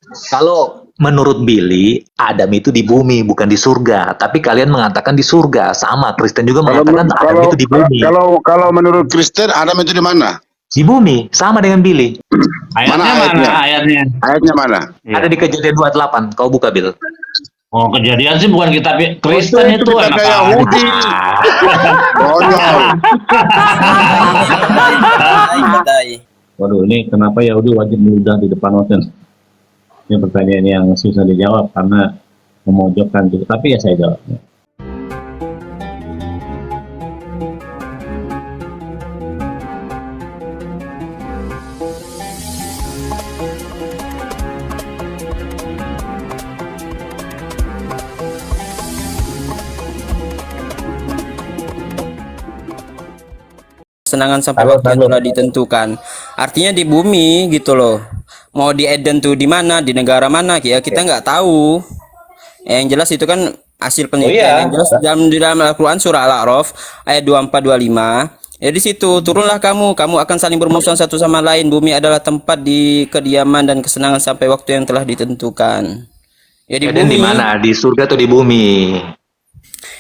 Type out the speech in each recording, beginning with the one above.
Kalau menurut Billy, Adam itu di bumi bukan di surga. Tapi kalian mengatakan di surga. Sama, Kristen juga Kalau mengatakan Adam kalau itu di bumi. kalau menurut Kristen Adam itu di mana? Di bumi, sama dengan Billy. Mana Ayatnya mana ayatnya? ayatnya? Ayatnya mana? Iya. Ada di Kejadian 28. Kau buka, Bill. Oh, Kejadian sih bukan kitab Kristen itu itu kitab enak Yahudi. Konyol. Waduh, ini kenapa Yahudi wajib meludah di depan audiens? Ini pertanyaan yang susah dijawab karena memojokkan gitu. Tapi ya saya jawab. Kesenangan sampai waktu yang telah ditentukan. Artinya di bumi gitu loh. Mau di Eden tuh di mana, di negara mana ya kita nggak tahu. Yang jelas itu kan hasil penelitian. Yang jelas di dalam Al-Qur'an surah Al-A'raf ayat 24-25. Ya di situ turunlah kamu akan saling bermusuhan satu sama lain. Bumi adalah tempat di kediaman dan kesenangan sampai waktu yang telah ditentukan. Ya di Eden di bumi. mana? Di surga atau di bumi?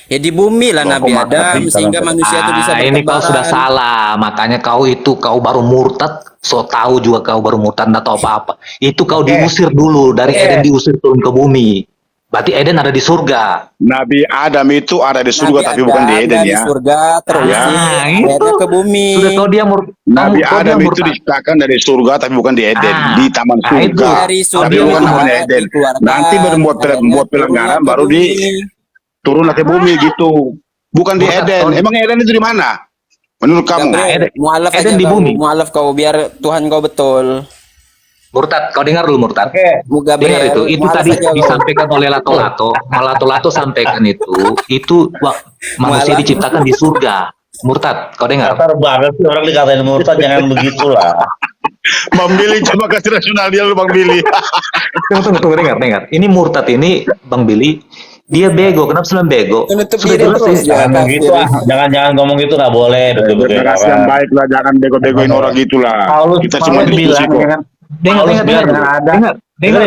Ya di bumi lah Nabi Adam sehingga manusia itu bisa Ini kau sudah salah. Makanya kau baru murtad. So tahu juga kau baru murtad atau apa-apa. Itu kau diusir dulu dari Eden, diusir turun ke bumi. Berarti Eden ada di surga. Nabi Adam itu ada di surga tapi bukan di Eden di ya. surga terus itu ke bumi. Sudah kau dia Nabi Adam itu diciptakan dari surga tapi bukan di Eden, di taman surga. Dari Tapi surga bukan namanya Eden. Nanti membuat pelanggaran baru turunlah ke bumi gitu. Bukan di Eden. Emang Eden itu di mana? Menurut kamu? Mualaf Eden di bumi. Mualaf kau biar Tuhan kau betul. Murtad, kau dengar dulu Murtad. Dengar itu tadi disampaikan oleh Lato-Lato. Lato-Lato sampaikan itu manusia diciptakan di surga. Murtad, kau dengar? Kasar banget sih orang dikatain murtad, jangan begitulah. Bang Billy coba kasih rasional dia lu Bang Billy. Tunggu, dengar. Ini Murtad ini Bang Billy. Dia bego, kenapa selalu bego? Sudah jelas Jangan gitu jangan ngomong gitu, nggak boleh. Generasi yang baik lah, jangan bego-begoin orang gitulah. Kita cuma diskusi kok. Dengar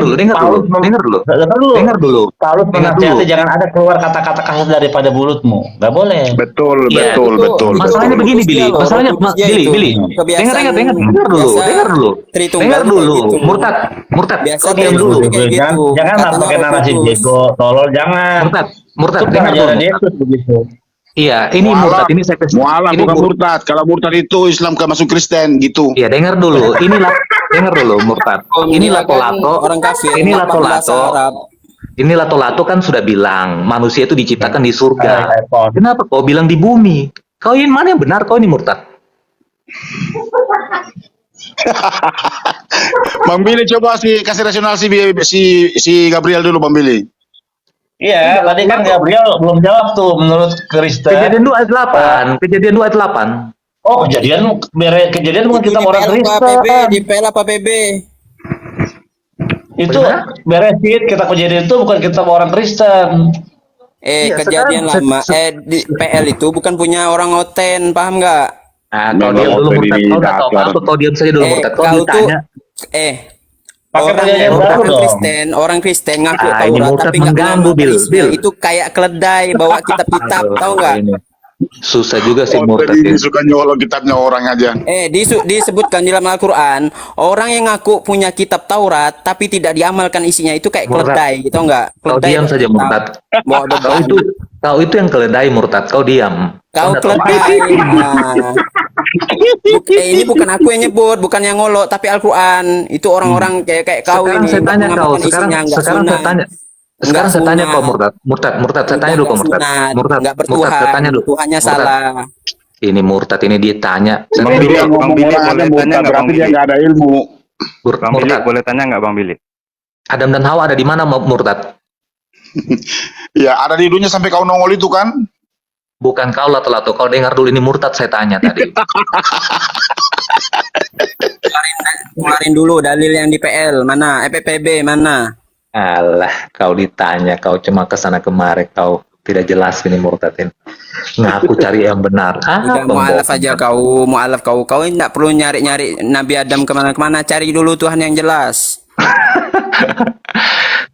dulu. Paulus menasihati jangan ada keluar kata-kata kasar daripada mulutmu, nggak boleh. Betul. Masalahnya begini Billy, Billy. Dengar dulu. Murtad. Kau diam dulu. Jangan pakai narasi bego, tolol, jangan. Murtad. Dengar dulu. Begitu. Iya, ini murtad, ini saya kasih. Mualaf bukan murtad. Kalau murtad itu Islam ke masuk Kristen gitu. Iya, dengar dulu. Dengar dulu murtad. Ini Lato-Lato. Orang kafir. Ini Lato-Lato. Ini Lato-Lato kan sudah bilang manusia itu diciptakan di surga. Kenapa kau bilang di bumi? Kau ini mana yang benar? Kau ini murtad. Bang Billy coba kasih rasional si Gabriel dulu Bang Billy. Iya, tadi kan Gabriel belum jawab tuh menurut Kristen. Kejadian 2 ayat 8. Oh, kejadian bukan kita orang Kristen. Di PL apa PB? Itu beresit kita kejadian itu bukan kita orang Kristen. Kejadian lama. Di PL itu bukan punya orang Oten, paham nggak? Nah, kau diam dulu murtad. Kau nggak tahu apa? Kau diam saja dulu murtad. Kau ditanya. Orang Kristen ngaku Taurat tapi nggak mengganggu Bil. Itu kayak keledai bawa kitab-kitab, tahu nggak? Susah juga sih murtad ini suka nyolong kitabnya orang aja. Disebutkan di dalam Al-Qur'an, orang yang ngaku punya kitab Taurat tapi tidak diamalkan isinya itu kayak keledai, tahu nggak? Kau diam saja murtad. Kau itu yang keledai murtad. Kau diam. Kau keledai. Ini bukan aku yang nyebut, bukan yang ngolok, tapi Al-Qur'an. Itu orang-orang kayak kau sekarang ini. Saya tanya kau. Sekarang saya tanya kau murtad. Saya tanya dulu kau murtad. Nggak bertuhan. Saya tanya dulu. Tuhannya salah. Ini murtad ini dia tanya. Bang Billy boleh tanya nggak Bang Billy? Dia nggak ada ilmu. Bang Billy boleh tanya nggak Bang Billy? Adam dan Hawa ada di mana murtad? Ya ada di dunia sampai kau nongol itu kan? Bukan kau Lato-Lato. Kau dengar dulu ini murtad saya tanya tadi. Keluarin dulu dalil yang di PL mana? PPB mana? Alah, kau ditanya, kau cuma kesana kemari, kau tidak jelas ini murtadin. Ngaku cari yang benar. Mualaf aja kau tidak perlu nyari-nyari Nabi Adam kemana-kemana, cari dulu Tuhan yang jelas.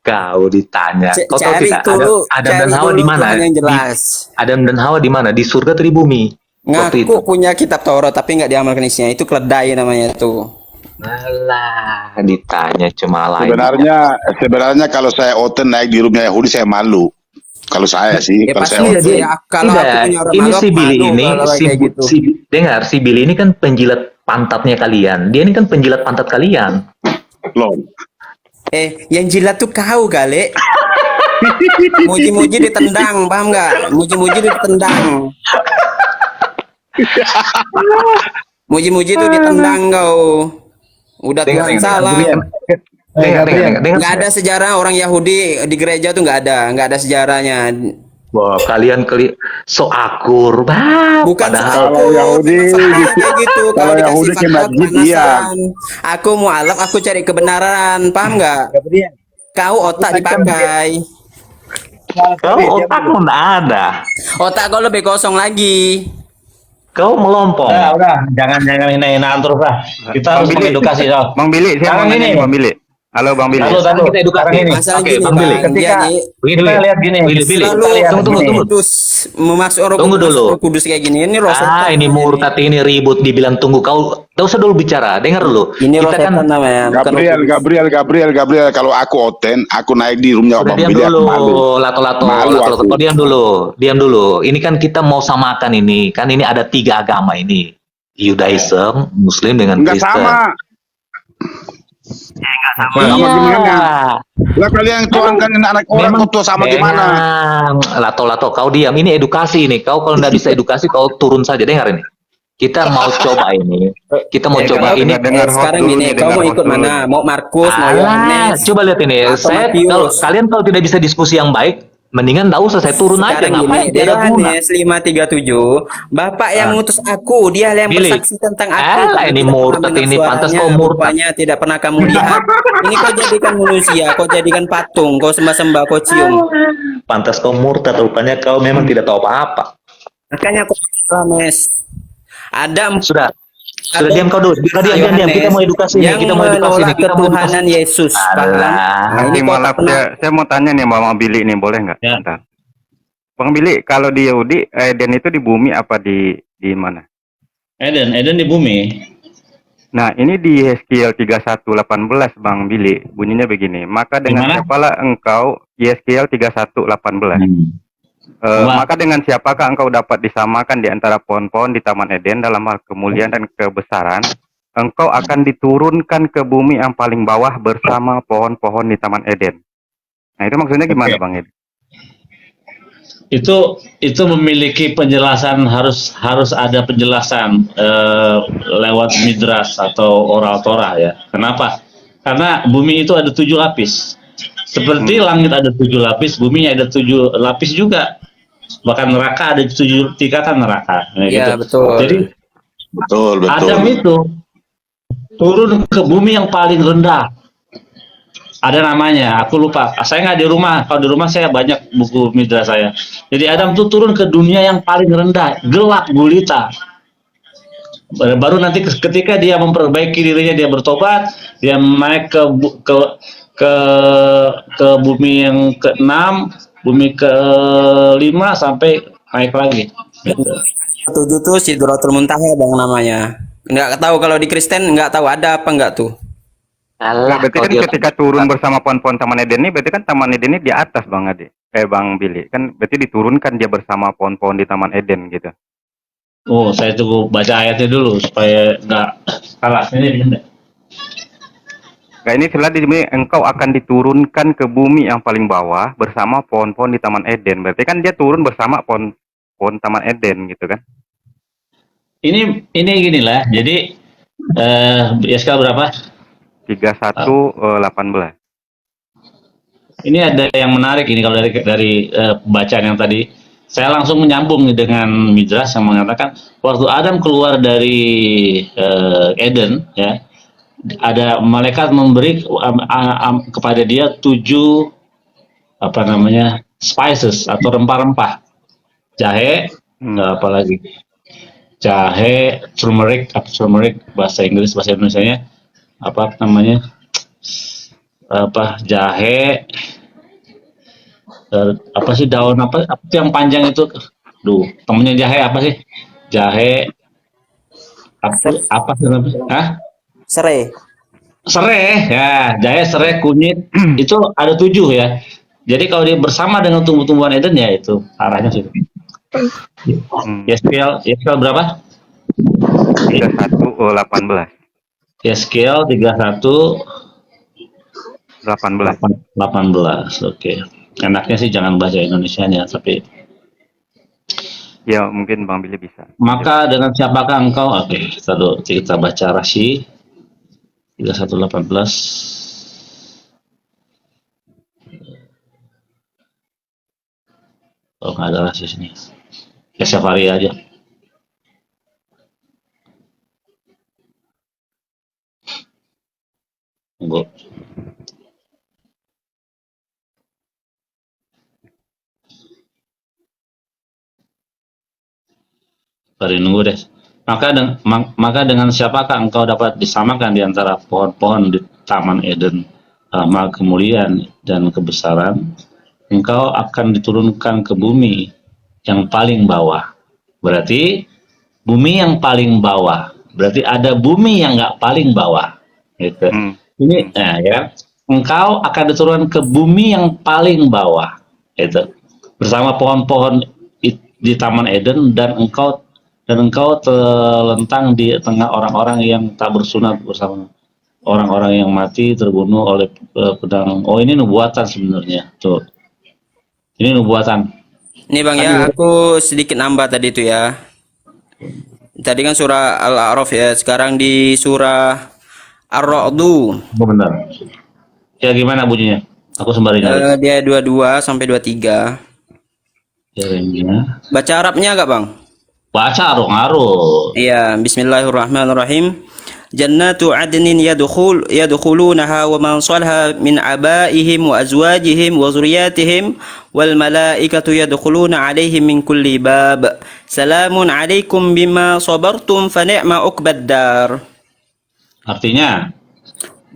Kau ditanya, kau tahu Cari tidak dulu, Adam dan cari Hawa dulu di mana? Tuhan yang jelas. Adam dan Hawa di mana? Di surga atau di bumi? Waktu itu. Ngaku punya kitab Taurat tapi nggak diamalkan isinya. Itu keledai namanya tuh. Alah, ditanya cuma lain. Sebenarnya kalau saya Oten naik di rumahnya Yahudi saya malu. Kalau saya sih, Ya kalau pasti saya Iya, Oten. dia, kalau tidak. aku punya orang Ini malu, si Billy malu ini, kalau kayak gitu. dengar, si Billy ini kan penjilat pantatnya kalian. Dia ini kan penjilat pantat kalian. Loh, Yang jilat tuh kau kali. Muji-muji ditendang, paham nggak? Muji-muji ditendang. Muji-muji itu ditendang kau. Udah Dengar, Tuhan dengar, salah. dengar. Nggak ada sejarah orang Yahudi di gereja tuh nggak ada sejarahnya. Wah, kalian so akur, Bukan padahal kalau Yahudi kayak gitu. kalau Kalau Yahudi dikasih ke fatwa masjid, iya. kepanasan. Aku mualaf, aku cari kebenaran, paham nggak? Kau otak dipakai. kau otakmu nggak ada. Otak kau lebih kosong lagi. Kau melompong. Udah, jangan hina-hinaan terus lah. Kita harus Bang Billy. mengedukasi, Sal. Bang Billy, saya Sekarang mau nanya ini. nih Bang Billy. Halo Bang Billy. Lalu, Sekarang kita edukasi. Sekarang ini. Masalah Oke, gini, Bang Billy. Bang. Ketika Jadi kita lihat gini. Billy. selalu Kita lihat Tunggu, gini. kudus memasuk Roh Tunggu Kudus, dulu. Roh Kudus kayak gini. Ini roh setan Ini namanya murtad ini ribut dibilang tunggu. Kau usah dulu bicara. Dengar dulu. Ini roh Kita kan setan namanya. bukan roh Gabriel, kalau aku Oten, aku naik di rumahnya udah Bang diam Billy, aku malu. dulu, lato-lato. Malu aku. Kau diam dulu. Ini kan kita mau samakan ini. Kan ini ada 3 agama ini. Judaism, Muslim dengan Enggak Kristen. sama. Sama gimana? Lah kalian tuangkan anak orang tua sama gimana? Lato-lato, kau diam. Ini edukasi ini. Kau kalau nggak bisa edukasi, kau turun saja. Dengar ini. Kita mau coba ini. Kita mau coba ini. Sekarang gini, kau mau ikut mana? Mau Markus, mau Yohanes? Coba lihat ini. Atau Matius? Kalian kalau tidak bisa diskusi yang baik, mendingan nggak usah. Saya turun aja. Sekarang Ngapain? gini, di Tidak guna. Yohanes 5:37, Bapak yang ngutus aku, dia yang Billy. bersaksi tentang aku. Alah, Kamu ini tidak murtad pernah ini, mendengar pantas suaranya, kau murtad. rupanya tidak pernah kamu lihat. Ini kau jadikan manusia, kau jadikan patung, kau sembah-sembah, kau cium. Pantas kau murtad. Rupanya kau memang tidak tahu apa-apa. Makanya kau Yohanes. Adam Sudah diam kau dulu. Diam. Kita mau edukasi ini. yang Kita mau edukasi ini. menolak Kita mau edukasi. ketuhanan Yesus. Paham? Alah. Nah, Nanti ini kau malah tak pernah. saya mau tanya nih Bang Billy nih, boleh nggak? Ya. Bentar. Bang Billy, kalau di Yahudi, Eden itu di bumi apa di mana? Eden di bumi. Nah, ini di Yeskiel 31:18 Bang Billy, bunyinya begini. Maka dengan Gimana? siapalah engkau, Yeskiel 31:18. Maka dengan siapakah engkau dapat disamakan di antara pohon-pohon di Taman Eden dalam hal kemuliaan dan kebesaran? Engkau akan diturunkan ke bumi yang paling bawah bersama pohon-pohon di Taman Eden. Nah, itu maksudnya gimana Oke. Bang Ed? Itu memiliki penjelasan, harus ada penjelasan lewat midras atau oral Torah ya. Kenapa? Karena bumi itu ada 7 lapis. Seperti langit ada 7 lapis, bumi ada 7 lapis juga. Bahkan neraka ada 7 tingkatan neraka. Nah, Iya, gitu. betul. Jadi Betul. Adam itu turun ke bumi yang paling rendah. Ada namanya, aku lupa. Saya nggak di rumah. Kalau di rumah saya banyak buku midras saya. Jadi Adam tuh turun ke dunia yang paling rendah, gelap gulita. Baru nanti ketika dia memperbaiki dirinya, dia bertobat, dia naik ke bumi yang ke-6, bumi ke-5 sampai naik lagi. Gitu. 7 tuh Sidratul Muntaha Bang namanya. Nggak tahu kalau di Kristen nggak tahu ada apa nggak tuh. Nah, berarti kan ketika turun bersama pohon-pohon Taman Eden ini, berarti kan Taman Eden ini di atas Bang Ade. Bang Billy. Kan berarti diturunkan dia bersama pohon-pohon di Taman Eden gitu. Oh, saya tunggu baca ayatnya dulu supaya nggak salah. Ini benar. Nah, ini setelah engkau akan diturunkan ke bumi yang paling bawah bersama pohon-pohon di Taman Eden. Berarti kan dia turun bersama pohon Taman Eden gitu kan. Ini gini lah. Jadi ya skala berapa? 31:18. Ini ada yang menarik ini kalau dari bacaan yang tadi. Saya langsung menyambung nih dengan Midras yang mengatakan waktu Adam keluar dari Eden ya, ada malaikat memberi kepada dia 7 spices atau rempah-rempah. Jahe, apa lagi? Jahe, turmeric bahasa Inggris, bahasa Indonesianya apa namanya? apa jahe, apa sih daun apa itu yang panjang itu? Duh, temennya jahe apa sih? Jahe apa sih namanya? Hah? Serai. Serai ya, jahe, serai, kunyit itu ada 7 ya. Jadi kalau dia bersama dengan tumbuh-tumbuhan Eden ya itu arahnya sih. Yeskel berapa? 31 18. Yeskel 31 18. 18. Oke. Enaknya sih jangan bahasa Indonesianya, tapi Ya mungkin Bang Billy bisa. maka dengan siapakah engkau? Oke, kita baca Rashi 31:18. Oh, nggak ada Rashi sini. Ya Safari aja. Tunggu. Bari nunggu deh. Maka dengan siapakah engkau dapat disamakan di antara pohon-pohon di Taman Eden, sama kemuliaan dan kebesaran? Engkau akan diturunkan ke bumi yang paling bawah. Berarti bumi yang paling bawah. Berarti ada bumi yang nggak paling bawah. Gitu. Ini, nah, ya. Engkau akan diturunkan ke bumi yang paling bawah. Gitu. Bersama pohon-pohon di Taman Eden dan engkau terlentang di tengah orang-orang yang tak bersunat bersama orang-orang yang mati terbunuh oleh pedang. Oh, ini nubuatan sebenarnya. Tuh. Ini nubuatan. Ini Bang ya, aku sedikit nambah tadi itu ya. Tadi kan surah Al-A'raf ya, sekarang di surah Ar-Ra'du. Oh, benar. Ya gimana bunyinya? Aku sembari nyari. Dia 22 sampai 23. Caranya. Baca Arabnya agak Bang? Baca arung-arung. Iya, bismillahirrahmanirrahim. Jannatu adnin yadkhulunaha wa man salaha min abaihim wa azwajihim wa zurriyyatihim wal malaikatu yadkhuluna alaihim min kulli bab. Salamun alaikum bima sabartum fa ni'ma uqbad dar. Artinya,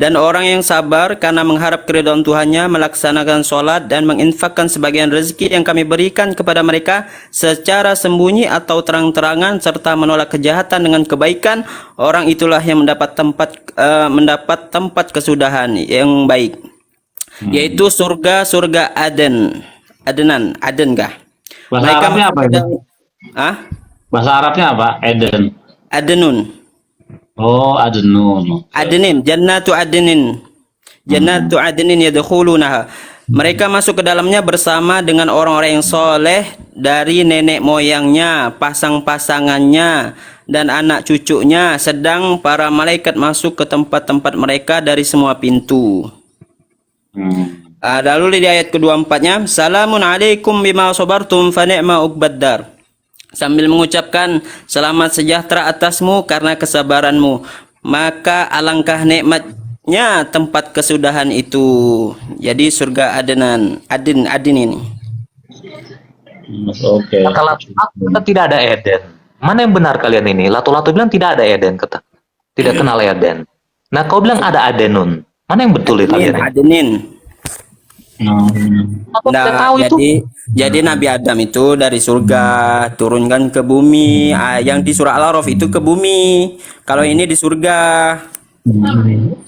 Dan orang yang sabar karena mengharap keridhaan Tuhannya, melaksanakan sholat dan menginfakkan sebagian rezeki yang kami berikan kepada mereka secara sembunyi atau terang-terangan, serta menolak kejahatan dengan kebaikan, orang itulah yang mendapat tempat kesudahan yang baik, yaitu surga Aden. Aden kah? bahasa Arabnya apa itu? Bahasa Arabnya apa? Eden. Adenun. Oh, Adenun. Adenin, Jannatu Adenin. Jannatu Adenin yadkhulunaha. Mereka masuk ke dalamnya bersama dengan orang-orang yang soleh dari nenek moyangnya, pasang-pasangannya, dan anak cucunya. Sedang para malaikat masuk ke tempat-tempat mereka dari semua pintu. Lalu di ayat ke-24-nya, Salamun alaikum bima sabartum fa ni'ma uqbad dar. Sambil mengucapkan selamat sejahtera atasmu karena kesabaranmu, maka alangkah nikmatnya tempat kesudahan itu. Jadi surga Adin ini. Oke. Kata Lato tidak ada Eden. Mana yang benar kalian ini? Lato bilang tidak ada Eden, kata. Tidak kenal Eden. Nah, kau bilang ada Adenun. Mana yang betul itu kalian? Adenin. Aku tidak tahu itu. Jadi Nabi Adam itu dari surga turunkan ke bumi. Yang di surah Al-A'raf itu ke bumi. Kalau ini di surga.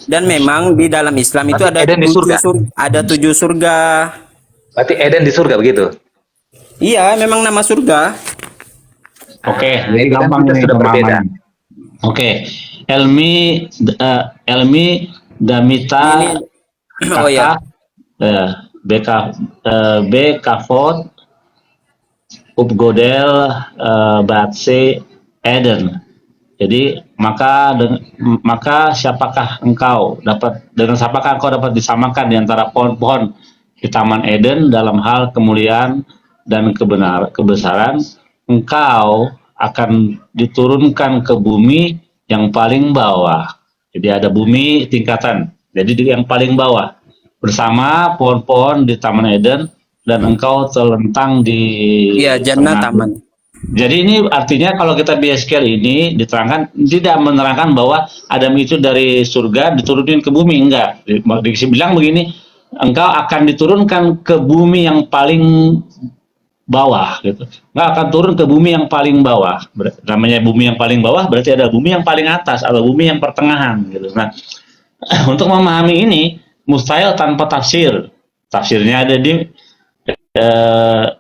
Dan memang di dalam Islam itu ada Eden di surga. Ada 7 surga. Berarti Eden di surga begitu? Iya, memang nama surga. Oke, Jadi kan gampang kita nih sudah berbeda. pemahaman. Oke, Elmi Damita Oh ya. Bekafot Upgodel Batse Eden. Jadi maka siapakah engkau dapat disamakan di antara pohon-pohon di Taman Eden dalam hal kemuliaan dan kebesaran? Engkau akan diturunkan ke bumi yang paling bawah. Jadi ada bumi tingkatan. Jadi di yang paling bawah bersama pohon-pohon di Taman Eden dan engkau terlentang di Iya, Jannah Taman. Jadi ini artinya kalau kita biaskel ini diterangkan, tidak menerangkan bahwa Adam itu dari surga diturunin ke bumi, enggak. Dibilang begini, engkau akan diturunkan ke bumi yang paling bawah gitu. Enggak akan turun ke bumi yang paling bawah. Namanya bumi yang paling bawah berarti ada bumi yang paling atas atau bumi yang pertengahan gitu. Nah, untuk memahami ini mustahil tanpa tafsir. Tafsirnya ada di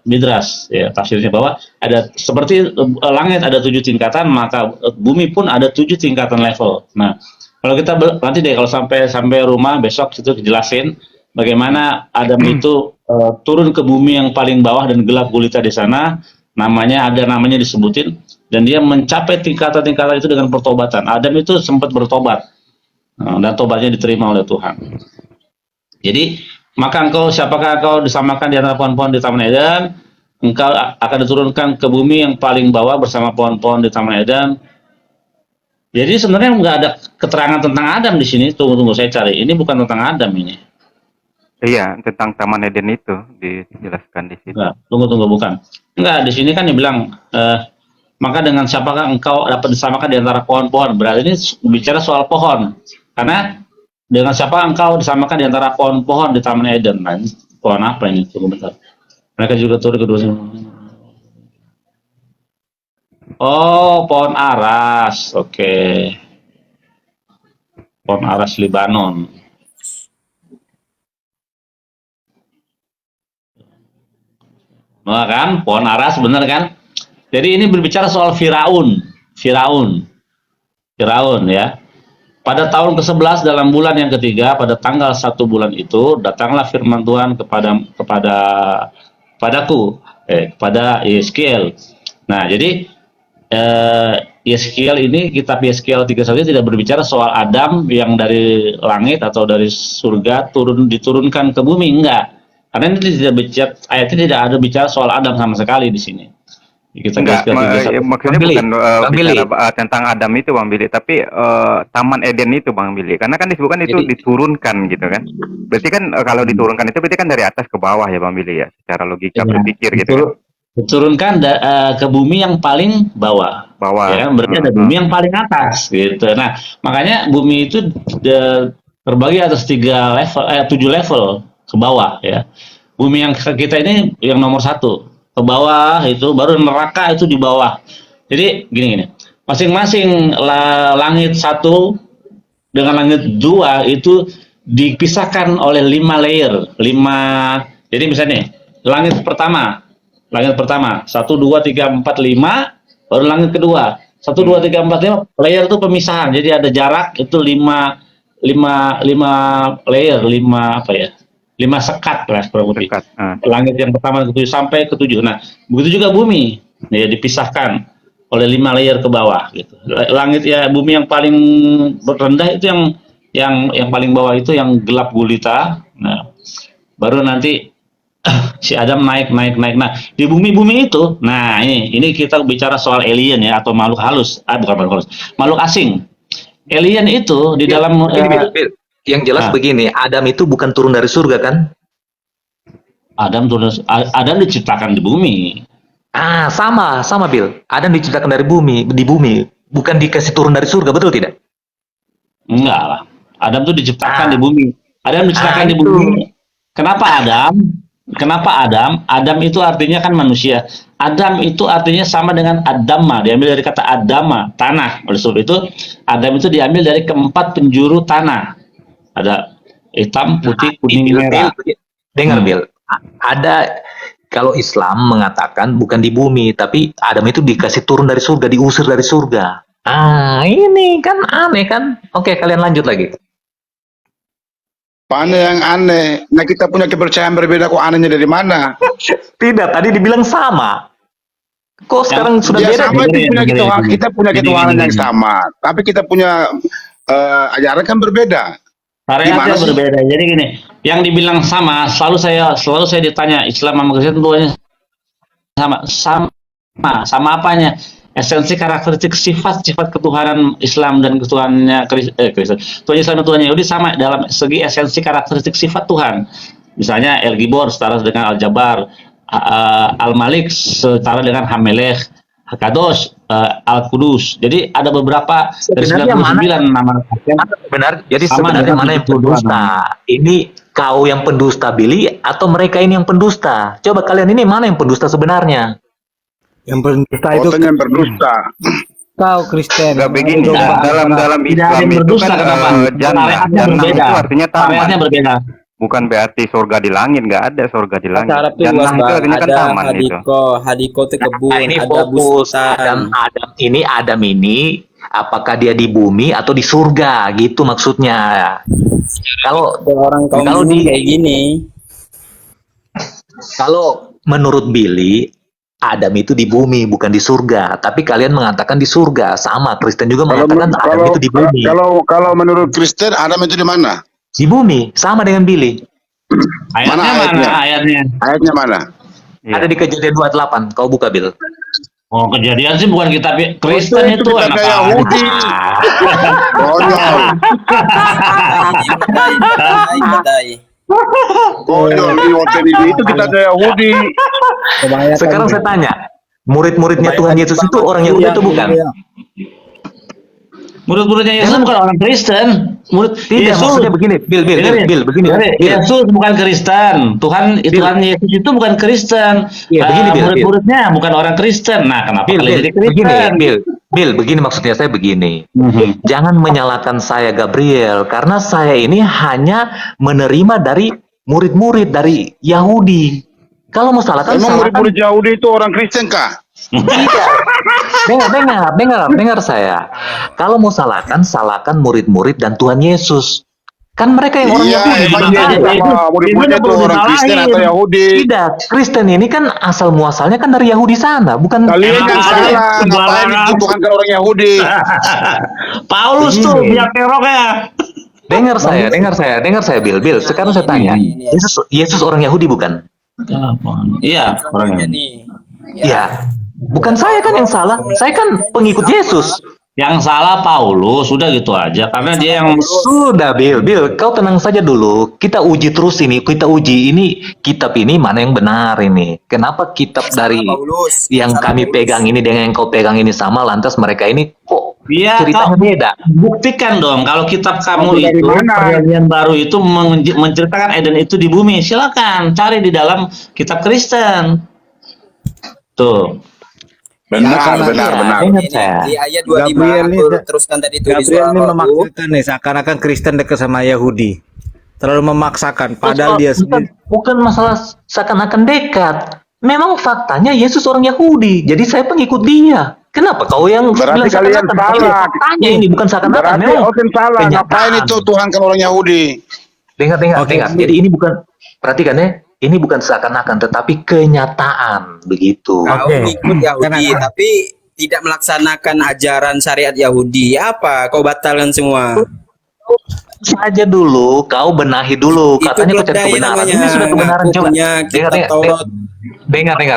Midras, ya, tafsirnya bahwa ada seperti langit ada 7 tingkatan, maka bumi pun ada 7 tingkatan level. Nah, kalau kita nanti deh kalau sampai rumah besok itu dijelasin bagaimana Adam itu turun ke bumi yang paling bawah dan gelap gulita di sana, namanya disebutin, dan dia mencapai tingkatan-tingkatan itu dengan pertobatan. Adam itu sempat bertobat, dan tobatnya diterima oleh Tuhan. Jadi maka siapakah engkau disamakan di antara pohon-pohon di Taman Eden? Engkau akan diturunkan ke bumi yang paling bawah bersama pohon-pohon di Taman Eden. Jadi sebenarnya nggak ada keterangan tentang Adam di sini. Tunggu, saya cari. Ini bukan tentang Adam ini. Iya, tentang Taman Eden itu dijelaskan di situ. Enggak, tunggu, bukan. Enggak, di sini kan dibilang, maka dengan siapakah engkau dapat disamakan di antara pohon-pohon? Berarti ini bicara soal pohon. Karena dengan siapa engkau disamakan di antara pohon-pohon di Taman Eden? Nah, pohon apa ini? Tunggu bentar. Mereka juga turun kedua. Oh, pohon aras. Oke. Pohon aras Libanon. Nah kan, pohon aras benar kan? Jadi ini berbicara soal Firaun ya. Pada tahun ke-11 dalam bulan yang ketiga, pada tanggal 1 bulan itu, datanglah firman Tuhan kepada Yeskiel. Nah, jadi Yeskiel ini, kitab Yeskiel 31 tidak berbicara soal Adam yang dari langit atau dari surga diturunkan ke bumi, enggak. Karena ini tidak bicara, ayatnya tidak ada bicara soal Adam sama sekali di sini. Enggak, maksudnya bukan bicara tentang Adam itu Bang Billy, tapi Taman Eden itu Bang Billy. Karena kan disebutkan itu diturunkan gitu kan. Berarti kan kalau diturunkan itu berarti kan dari atas ke bawah ya Bang Billy ya, secara logika berpikir gitu kan. Diturunkan ke bumi yang paling bawah. Ya, berarti ada bumi yang paling atas gitu. Nah, makanya bumi itu terbagi atas 7 level ke bawah ya. Bumi yang kita ini yang nomor 1. Ke bawah itu baru neraka itu di bawah. Jadi gini, masing-masing langit 1 dengan langit 2 itu dipisahkan oleh 5 layer. Jadi misalnya langit pertama 1, 2, 3, 4, 5, baru langit kedua 1, 2, 3, 4, 5 layer itu pemisahan. Jadi ada jarak itu 5 layer, 5 sekat lah kurang lebih. Langit yang pertama ke-7 sampai ke-7. Nah, begitu juga bumi. Ya, dipisahkan oleh 5 layer ke bawah gitu. Langit ya, bumi yang paling rendah itu yang paling bawah itu yang gelap gulita. Nah, baru nanti si Adam naik. Nah, di bumi itu, nah ini kita bicara soal alien ya, atau makhluk halus. Bukan makhluk halus, makhluk asing. Alien itu di dalam yang jelas begini, Adam itu bukan turun dari surga kan? Adam diciptakan di bumi. Sama Bill. Adam diciptakan di bumi, bukan dikasih turun dari surga, betul tidak? Enggak lah. Adam tuh diciptakan di bumi. Adam diciptakan di bumi. Kenapa Adam? Adam itu artinya kan manusia. Adam itu artinya sama dengan Adama, diambil dari kata Adama, tanah. Oleh sebab itu, Adam itu diambil dari keempat penjuru tanah. Ada hitam, putih, kuning, merah. Dengar Bill, ada kalau Islam mengatakan bukan di bumi, tapi Adam itu dikasih turun dari surga, diusir dari surga. Ini kan aneh kan? Oke, kalian lanjut lagi. Mana yang aneh? Nah, kita punya kepercayaan berbeda, kok anehnya dari mana? Tidak, tadi dibilang sama. Kok sekarang sudah beda? Sama, kita punya ketuhanan yang sama, tapi kita punya ajaran kan berbeda. Syariatnya berbeda. Jadi gini, yang dibilang sama, selalu saya ditanya Islam sama Kristen tuanya sama apanya? Esensi, karakteristik, sifat ketuhanan Islam dan ketuhanannya Kristen. Tuhan Islam dan Tuhan Yahudi sama dalam segi esensi, karakteristik, sifat Tuhan. Misalnya El Gibor setara dengan Al Jabar, Al Malik setara dengan Hamelech, Kados, Al-Kudus. Jadi ada beberapa dari Sebenarnya 99 nama benar. Jadi Sama sebenarnya dengan mana yang 72 pendusta? Ini kau yang pendusta Billy atau mereka ini yang pendusta? Coba kalian ini mana yang pendusta sebenarnya? Yang pendusta itu Oten yang berdusta. kau Kristen. Nggak begini, Tidak. dalam Tidak Islam ada yang itu berdusta, kan kenapa? jannah. Syariatnya Jannah berbeda. itu artinya Syariatnya taman. berbeda. Bukan berarti surga di langit, nggak ada surga di langit. Arab tuh luas Jannah itu banget. artinya kan Ada taman itu. hadiko itu kebun, Nah, ini ada fokus bustan. Adam ini apakah dia di bumi atau di surga gitu maksudnya. Kalau Orang kaum Kalau bumi di- kayak gini. kalau menurut Billy Adam itu di bumi bukan di surga, tapi kalian mengatakan di surga. Sama Kristen juga mengatakan Adam itu di bumi. Kalau menurut Kristen Adam itu di mana? Di bumi, sama dengan Billy. Ayatnya Mana mana? ayatnya? Ayatnya. Ayatnya mana? Iya. Ada di Kejadian 28. Kau buka, Bill. Oh, Kejadian sih bukan kitab Kristen itu itu kitab enak Yahudi. aja. Konyol. Badai. Konyol di Oten itu kita ada Yahudi. Sekarang saya tanya, murid-muridnya Tuhan Yesus itu orang Yahudi atau bukan? Murid-muridnya Yesus bukan orang Kristen. Murid Tidak, Yesus. maksudnya begini, Bill, begini. Dengerin, Bill. Yesus bukan Kristen. Tuhan Yesus itu bukan Kristen. Iya, begini, Bill, Murid-muridnya bukan orang Kristen. Nah, kenapa Bill, kalian jadi begini, Kristen? Bill, begini maksudnya saya begini. Mhm. Jangan menyalahkan saya Gabriel, karena saya ini hanya menerima dari murid-murid dari Yahudi. Kalau mau salahkan, Emang salahkan. murid-murid Yahudi itu orang Kristen kah? Tidak. Dengar saya. Kalau mau salahkan murid-murid dan Tuhan Yesus. Kan mereka yang orang Iya, Yahudi. emang bukan dia saya. murid-muridnya itu orang Kristen atau Yahudi? Tidak, Kristen ini kan asal muasalnya kan dari Yahudi sana, bukan. Kalian kan Emang salah, ada ngapain sembarangan. dituduhkan orang Yahudi? Paulus tuh Begini. biar teroknya. Dengar saya, Bill. Sekarang saya tanya, Yesus orang Yahudi bukan? Iya, orangnya. Nih. Iya. Bukan saya kan yang salah. Saya kan pengikut Yesus. Yang salah Paulus, udah gitu aja. Karena dia yang Sudah, Bill, kau tenang saja dulu. Kita uji terus ini. Kita uji ini kitab ini mana yang benar ini. Kenapa kitab dari Paulus. yang Salah kami Paulus. pegang ini dengan yang kau pegang ini sama, lantas mereka ini kok Iya, ceritanya kau beda. buktikan dong kalau kitab kamu Dari itu mana? perjanjian baru itu menceritakan Eden itu di bumi. Silakan cari di dalam kitab Kristen. Tuh. Benar. Dengar saya. Di ayat 25 Gabriel ini- aku teruskan tadi itu di Gabriel surah ini Al-Qur'an. memaksakan nih seakan-akan Kristen dekat sama Yahudi. Terlalu memaksakan padahal dia sendiri Bukan masalah seakan-akan dekat. Memang faktanya Yesus orang Yahudi. Jadi saya pengikut dia. Kenapa kau yang Berarti bilang kalian seakan-akan? salah. Faktanya ini bukan seakan-akan. Berarti Memang Oten salah. kenyataan. Ngapain itu Tuhan kan orang Yahudi? Dengar. Oke. Jadi ini bukan, perhatikan ya. Ini bukan seakan-akan, tetapi kenyataan. Begitu. Kau Oke. ikut Yahudi Kenapa? tapi tidak melaksanakan ajaran syariat Yahudi. Apa? Kau batalkan semua. Saja dulu, kau benahi dulu. Itu Katanya kau cari keledai kebenaran. namanya. Ini sudah kebenaran. Ngaku Coba. punya kitab Taurat.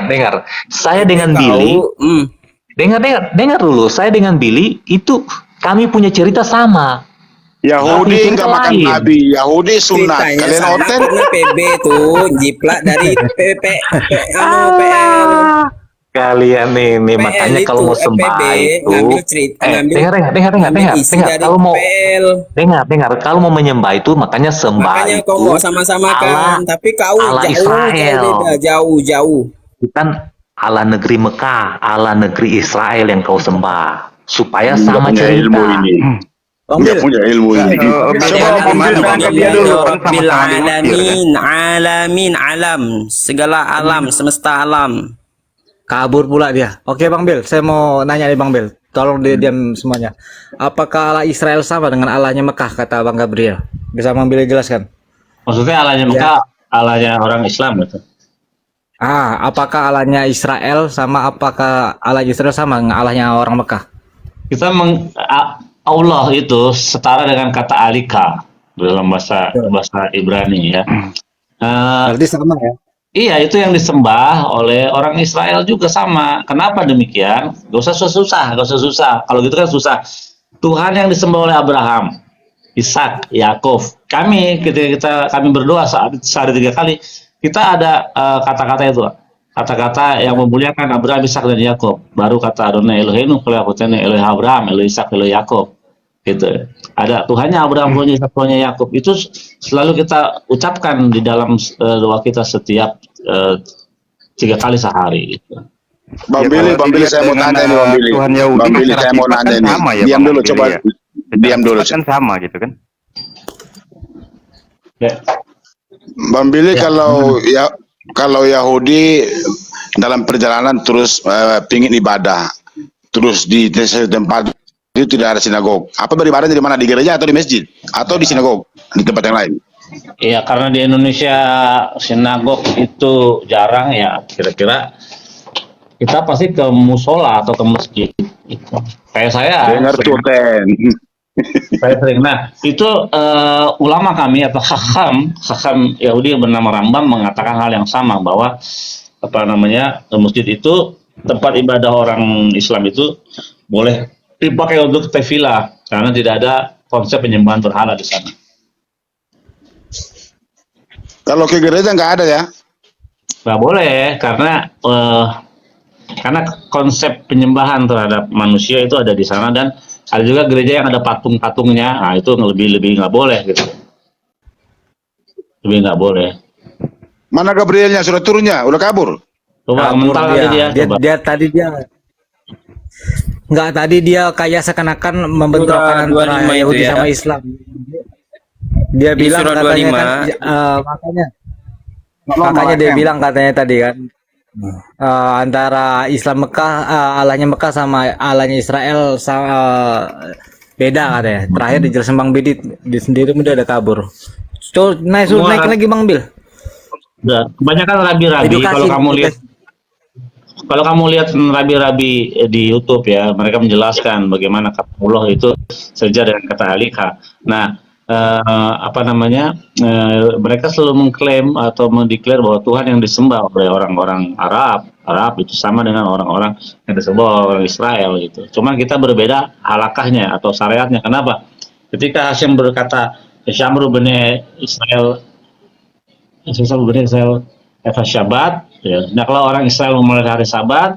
Dengar. Saya dengan Billy. Kau, Dengar dulu. Saya dengan Billy, itu kami punya cerita sama. Yahudi Tapi nggak cerita makan lain. babi. Yahudi sunat. ceritanya Kalian sama Oten? karena PB tuh jiplak dari PL. Kalian ini PL makanya itu, kalau mau sembah FPB, itu ngambil cerita, dengar isi dari kalau mau PL. dengar kalau mau menyembah itu makanya sembah Makanya itu kau mau sama-samakan, Allah- tapi kau Allah Israel. jauh. bukan Allah negeri Mekah, Allah negeri Israel yang kau sembah supaya Nggak sama punya cerita. ilmu ini. Nggak punya ilmu ini. Coba Bang Bil berangkat dia dulu. Kan sama-sama di Mesir, kan? Alam, segala alam, semesta alam. kabur pula dia. Oke Bang Bel, saya mau nanya nih Bang Bel. Tolong dia diam semuanya. Apakah Allah Israel sama dengan Allahnya Mekah kata Bang Gabriel? Bisa Bang Bel jelaskan? Maksudnya Allahnya Mekah, Allahnya orang Islam gitu. Apakah Allahnya Israel sama apakah Allah Israel sama dengan Allahnya orang Mekah? Kita Allah itu setara dengan kata alika dalam bahasa Ibrani ya. Berarti sama ya? Iya, itu yang disembah oleh orang Israel juga sama. Kenapa demikian? Gak usah susah. Kalau gitu kan susah. Tuhan yang disembah oleh Abraham, Ishak, Yakov. Kami ketika kami berdoa saat 3 kali, kita ada kata-kata itu. kata-kata yang memuliakan Abraham, Ishak dan Yakub. Baru kata Adonai Eloheinu kala yakutene Elohe Abraham, Elohe Ishak, Elohe Yakub. Gitu. Ada Tuhannya Abraham, Tuhannya Ishak, Tuhannya Yakub. Itu selalu kita ucapkan di dalam doa kita setiap 3 kali sehari. Gitu. Bang Billy, saya mau tanya nih Bang Billy. Tuhan Yahudi Bang Billy, secara saya mau sifat nanya kan nih. sama ya, Diam Bang dulu, Billy, coba. ya. Diam dulu. Kan sama gitu kan. Ya. Bang Billy, kalau Yahudi dalam perjalanan terus pingin ibadah, terus di tempat itu tidak ada sinagog. Apa beribadahnya di mana? Di gereja atau di masjid? Atau di sinagog? Di tempat yang lain? Iya, karena di Indonesia sinagog itu jarang ya. Kira-kira kita pasti ke musola atau ke masjid. Gitu. Kayak saya. Dengar tuh, Ten. Saya sering. Nah, itu ulama kami atau hakam Yahudi yang bernama Rambam mengatakan hal yang sama, bahwa masjid itu tempat ibadah orang Islam itu boleh dipakai untuk tefilah karena tidak ada konsep penyembahan berhala di sana. Kalau ke gereja nggak ada ya? Nggak boleh karena konsep penyembahan terhadap manusia itu ada di sana, dan ada juga gereja yang ada patung-patungnya. Nah, itu lebih nggak boleh gitu. Lebih nggak boleh. Mana Gabrielnya? Sudah turunnya? Udah kabur? Coba mental tadi coba. Tadi dia kayak seakan-akan membenturkan antara 25 itu Yahudi ya. sama Islam. Dia Di bilang surah katanya 25. kan, makanya dia bilang katanya tadi kan, antara Islam Mekah, Allahnya Mekah sama Allahnya Israel beda katanya. Terakhir dijelasin Bang Bidi di sendiri udah ada kabur. Naik lagi Bang Bil. Udah, kebanyakan rabi-rabi kalau kamu lihat rabi-rabi di YouTube ya, mereka menjelaskan bagaimana kata Allah itu sejajar dengan kata alika. Nah, mereka selalu mengklaim atau mendeklar bahwa Tuhan yang disembah oleh orang-orang Arab itu sama dengan orang-orang yang disembah orang Israel gitu. Cuma kita berbeda halakahnya atau syariatnya. Kenapa? Ketika Hasyim berkata Syamru bani Israel Syabat, ya. Nah, kalau orang Israel memulai hari Sabat,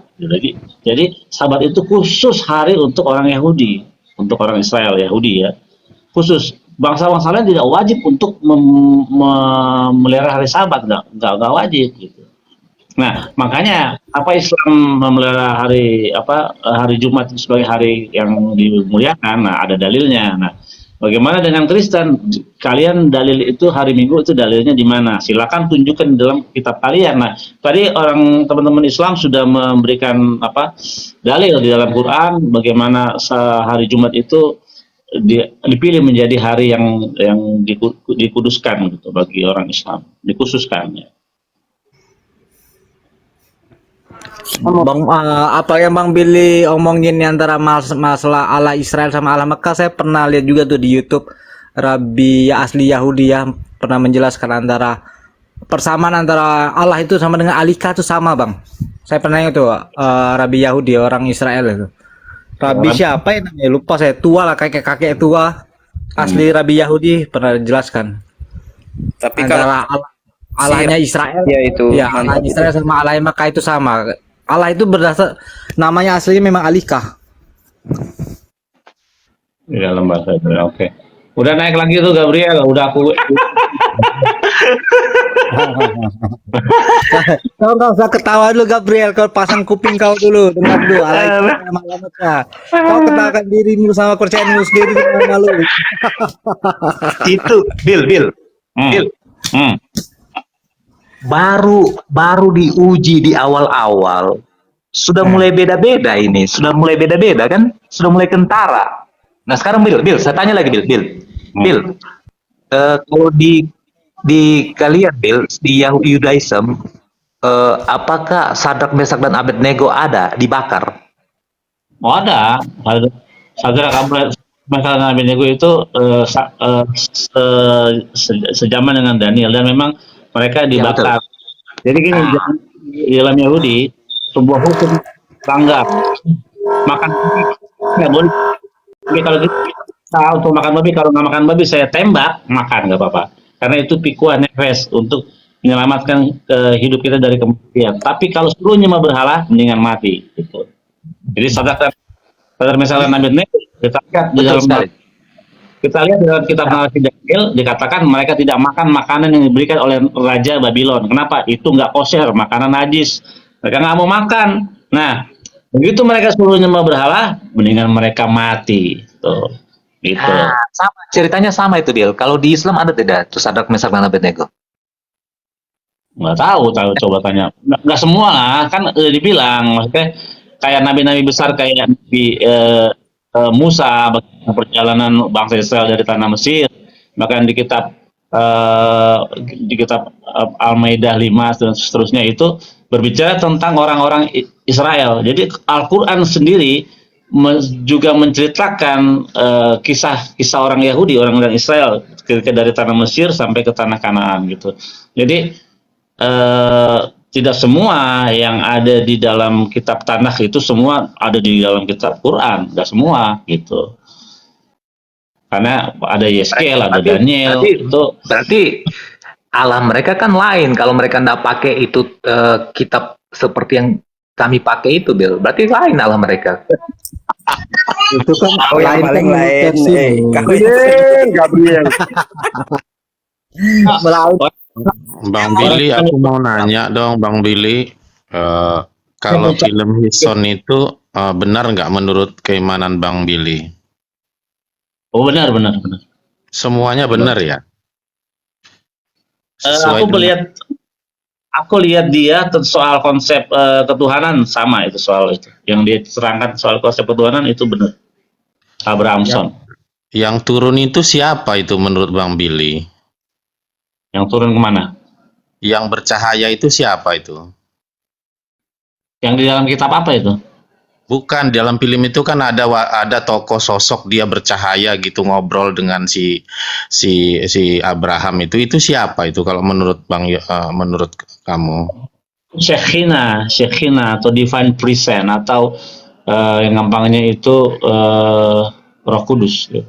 jadi Sabat itu khusus hari untuk orang Yahudi, untuk orang Israel Yahudi ya, khusus. Bangsa-bangsa lain tidak wajib untuk memelihara hari Sabat, nggak wajib gitu. Nah, makanya apa Islam memelihara hari Jumat itu sebagai hari yang dimuliakan? Nah, ada dalilnya. Nah, bagaimana dengan Kristen? Kalian dalil itu hari Minggu itu dalilnya di mana? Silakan tunjukkan dalam kitab kalian. Nah, tadi teman-teman Islam sudah memberikan dalil di dalam Quran bagaimana hari Jumat itu dipilih menjadi hari yang dikuduskan gitu bagi orang Islam, dikhususkan ya. Bang, apa yang Bang Billy omongin antara masalah Allah Israel sama Allah Mekah, saya pernah lihat juga tuh di YouTube Rabi asli Yahudi ya, pernah menjelaskan antara persamaan antara Allah itu sama dengan Alika itu sama Bang. Saya pernah itu Rabi Yahudi orang Israel itu. Rabi siapa ya namanya? Lupa saya, tua lah, kakek tua asli Rabi Yahudi pernah jelaskan. Tapi antara Allahnya Israel ya Allah Israel sama Allah Mekah itu sama. Allah itu berdasar namanya aslinya memang Alika. Di dalam bahasa itu. Oke. Udah naik lagi tuh Gabriel, udah aku. Kau nggak usah ketawa dulu Gabriel, kau pasang kuping kau dulu, dengar dulu. Allah sama Allah Mekah. Kau ketawakan dirimu sama kepercayaanmu sendiri dengan malu. Itu Bill. Baru diuji di awal-awal sudah mulai beda-beda ini, sudah mulai beda-beda kan, sudah mulai kentara. Nah sekarang Bill, saya tanya lagi Bill, kalau di kalian Bill di Yudaism, apakah Sadrak, Mesak dan Abednego ada dibakar? Oh ada. Sadrak, Mesak dan Abednego itu sejaman dengan Daniel, dan memang mereka dibakar. Jadi gini, di dalam Yahudi sebuah hukum langgar makan babi nggak boleh. Tapi kalau kita untuk makan babi, kalau nggak makan babi saya tembak, makan nggak apa-apa. Karena itu pikuan nefes untuk menyelamatkan hidup kita dari kematian. Tapi kalau suruh nyembah berhala, mendingan mati. Gitu. Jadi Sadrak Mesal dan Abednego kita lihat di Betul dalam sekali. kita lihat dalam kitab Narasi Daniel dikatakan mereka tidak makan makanan yang diberikan oleh Raja Babylon. Kenapa? Itu nggak kosher, makanan najis. Mereka nggak mau makan. Nah, begitu mereka suruh nyembah berhala, mendingan mereka mati. Tuh, gitu. Nah, sama ceritanya sama itu Bill. Kalau di Islam ada tidak tuh Sadrak Mesak dan Abednego? Nggak tahu, coba tanya. Nggak semua lah, kan dibilang, maksudnya kayak nabi-nabi besar kayak Nabi Musa, perjalanan bangsa Israel dari tanah Mesir, bahkan di kitab Al-Maidah 5 dan seterusnya itu berbicara tentang orang-orang Israel. Jadi Al-Quran sendiri juga menceritakan kisah-kisah orang Yahudi, orang Israel ketika dari tanah Mesir sampai ke tanah Kanaan gitu. Jadi tidak semua yang ada di dalam kitab Tanakh itu semua ada di dalam kitab Quran, tidak semua gitu. Karena ada Yeskel, ada Daniel, berarti alam mereka kan lain. Kalau mereka tidak pakai itu kitab seperti yang kami pakai itu, Bill, berarti lain alam mereka. Itu kan yang paling lain. Gabriel. Bang Billy, aku mau nanya dong, Bang Billy, kalau film Hison itu benar nggak menurut keimanan Bang Billy? Oh benar. Semuanya benar ya? Aku lihat dia soal konsep ketuhanan sama itu soal itu. Yang dia terangkan soal konsep ketuhanan itu benar. Abrahamson. Yang turun itu siapa itu menurut Bang Billy? Yang turun kemana? Yang bercahaya itu siapa itu? Yang di dalam kitab apa itu? Bukan, dalam film itu kan ada tokoh sosok dia bercahaya gitu ngobrol dengan si Abraham itu siapa itu kalau menurut menurut kamu? Shekhina atau Divine Presence atau yang gampangnya itu Roh Kudus. Gitu.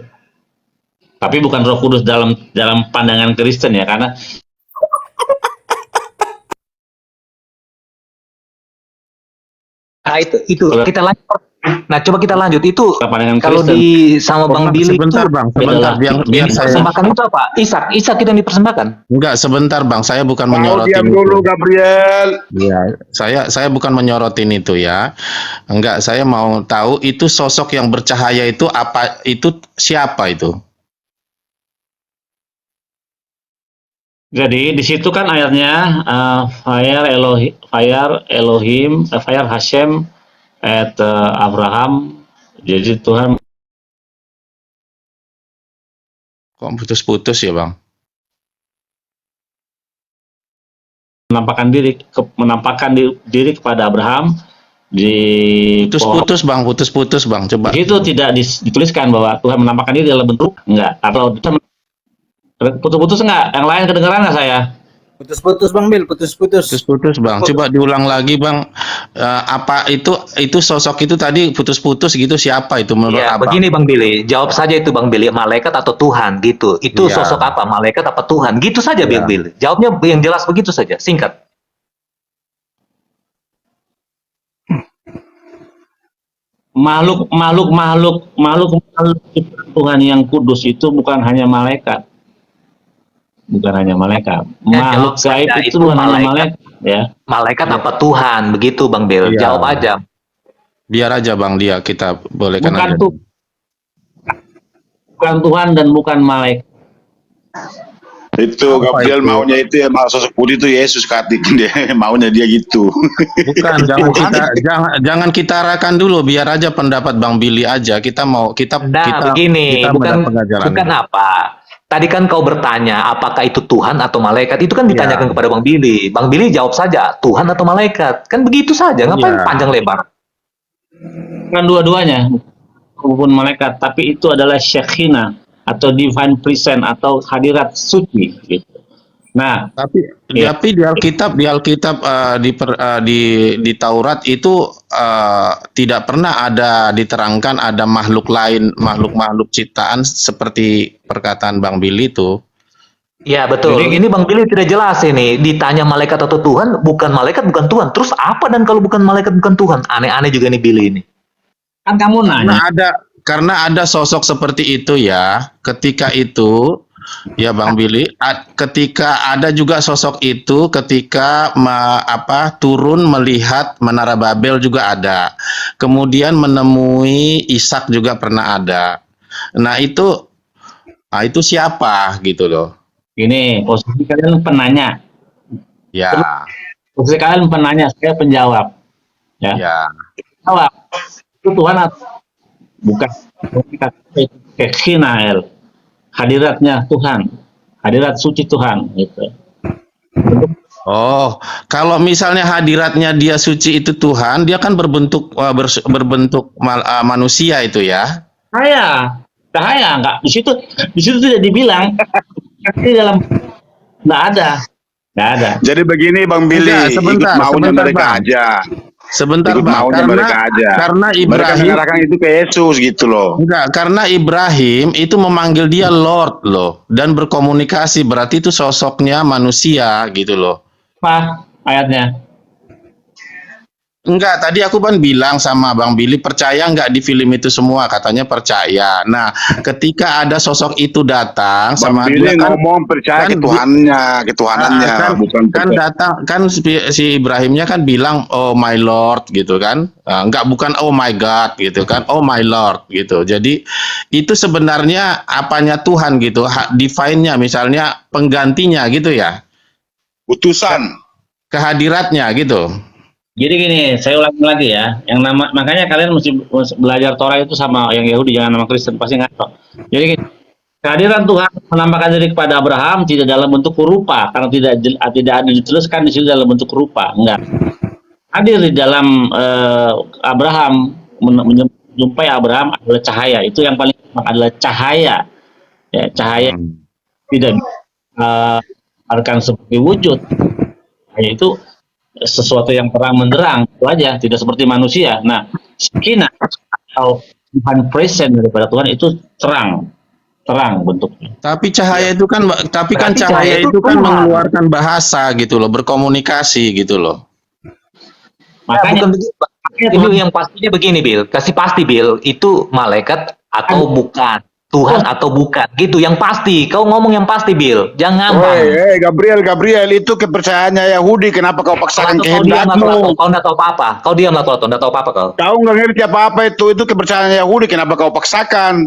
Tapi bukan Roh Kudus dalam pandangan Kristen ya, karena itu kita lanjut. Nah, coba kita lanjut itu. Kalau Kristen, di sama Bang Billy sebentar itu, Bang, sebentar biar saya persembahkan itu apa? Ishak itu yang dipersembahkan. enggak, sebentar Bang, saya bukan Mau menyorotin diam dulu itu. Gabriel. Ya, saya bukan menyorotin itu ya. Enggak, saya mau tahu itu sosok yang bercahaya itu apa, itu siapa itu? jadi di situ kan ayatnya Fire Hashem at Abraham. Jadi Tuhan Kok putus-putus ya Bang? menampakkan diri kepada Abraham di Putus-putus Bang, coba. itu tidak dituliskan bahwa Tuhan menampakkan diri dalam bentuk enggak, atau putus-putus enggak? Yang lain kedengaran nggak saya? Putus-putus Bang Bil, putus-putus. Putus-putus Bang, coba diulang lagi Bang. Apa itu sosok itu tadi putus-putus gitu, siapa itu menurut Ya, Abang? begini Bang Billy, jawab saja itu Bang Billy, malaikat atau Tuhan gitu. Itu Iya. sosok apa? Malaikat apa Tuhan? Gitu saja Iya. Bang Billy. Jawabnya yang jelas begitu saja, singkat. Makhluk Tuhan yang kudus itu bukan hanya malaikat. Makhluk gaib itu bukan hanya malaikat, ya. Malaikat apa Tuhan? Begitu Bang Bill. Iya. Jawab aja. Biar aja Bang, kita bolehkan aja. Bukan Tuhan dan bukan malaikat. Itu Gabriel itu? maunya itu ya, sosok putih itu Yesus katik dia maunya dia gitu. Bukan, jangan kita arahkan dulu, biar aja pendapat Bang Billy aja. Kita Begini, bukan apa. Tadi kan kau bertanya apakah itu Tuhan atau malaikat, itu kan ditanyakan kepada Bang Billy. Bang Billy jawab saja Tuhan atau malaikat, kan begitu saja. Ngapain panjang lebar? Bukan dua-duanya, maupun malaikat, tapi itu adalah Shekhina atau Divine Presence atau hadirat suci gitu. Nah, tapi di Alkitab di Taurat itu tidak pernah ada diterangkan ada makhluk lain, makhluk ciptaan seperti perkataan Bang Billy itu. Ya betul. Jadi- Ini Bang Billy tidak jelas ini. Ditanya malaikat atau Tuhan, bukan malaikat, bukan Tuhan. Terus apa dan kalau bukan malaikat, bukan Tuhan? Aneh-aneh juga nih Billy ini. Kan kamu nanya. Karena ada sosok seperti itu ya. Ketika itu ya Bang Billy, ketika ada juga sosok itu ketika turun melihat Menara Babel juga ada. Kemudian menemui Ishak juga pernah ada. Nah, itu siapa gitu loh. Ini posisi kalian penanya. Ya, Posisi kalian penanya, saya penjawab. Ya. ya. Jawab. Itu Tuhan atau bukan? Kekhinael. Hadiratnya Tuhan. Hadirat suci Tuhan gitu. Oh, kalau misalnya hadiratnya dia suci itu Tuhan, dia kan berbentuk manusia itu ya. Cahaya enggak di situ tidak dibilang. Di dalam enggak ada. Jadi begini Bang Billy, Enggak, sebentar, ikut maunya sebentar, mereka Bang. aja. Sebentar Ikut Bang, maunya mereka aja. karena Mereka Ibrahim mengarahkan itu ke Yesus gitu loh. enggak, karena Ibrahim itu memanggil dia Lord loh dan berkomunikasi, berarti itu sosoknya manusia gitu loh. Apa ayatnya? Enggak, tadi aku kan bilang sama Bang Billy, percaya enggak di film itu semua? Katanya percaya. Nah, ketika ada sosok itu datang Bang sama Billy dia kan, ngomong percaya kan ketuhanannya, bukan kan datang kan si Ibrahimnya kan bilang oh my lord gitu kan. Enggak, bukan oh my god gitu kan, oh my lord gitu. Jadi itu sebenarnya apanya Tuhan gitu, divine-nya misalnya penggantinya gitu ya, utusan. kehadiratnya gitu. Jadi gini, saya ulangi lagi ya. Makanya kalian mesti belajar Torah itu sama yang Yahudi, jangan sama Kristen, pasti nggak tahu. Jadi gini, kehadiran Tuhan menampakkan diri kepada Abraham tidak dalam bentuk rupa, karena tidak ada dituliskan di situ dalam bentuk rupa, enggak. Hadir di dalam Abraham, menjumpai Abraham adalah cahaya. Itu yang paling adalah cahaya. Ya, cahaya tidak akan seperti wujud. Yaitu sesuatu yang terang menderang, itu aja, tidak seperti manusia. Nah, Sakinah atau Tuhan present daripada Tuhan itu terang bentuknya. Tapi cahaya itu kan, cahaya itu kan mengeluarkan bahasa gitu loh, berkomunikasi gitu loh. Makanya Bukan begitu, Pak. Ini yang pastinya begini, Bill. Kasih pasti, Bill. Itu malaikat atau bukan? Tuhan atau bukan? Gitu, yang pasti. Kau ngomong yang pasti, Bill. Jangan ngambang. Gabriel, itu kepercayaannya Yahudi. Kenapa kau paksakan Kau diam lah, kehendakmu? kau nggak tahu apa-apa. Kau diam lah, kau nggak tahu apa-apa kau. Kau nggak ngerti apa-apa itu kepercayaannya Yahudi. Kenapa kau paksakan?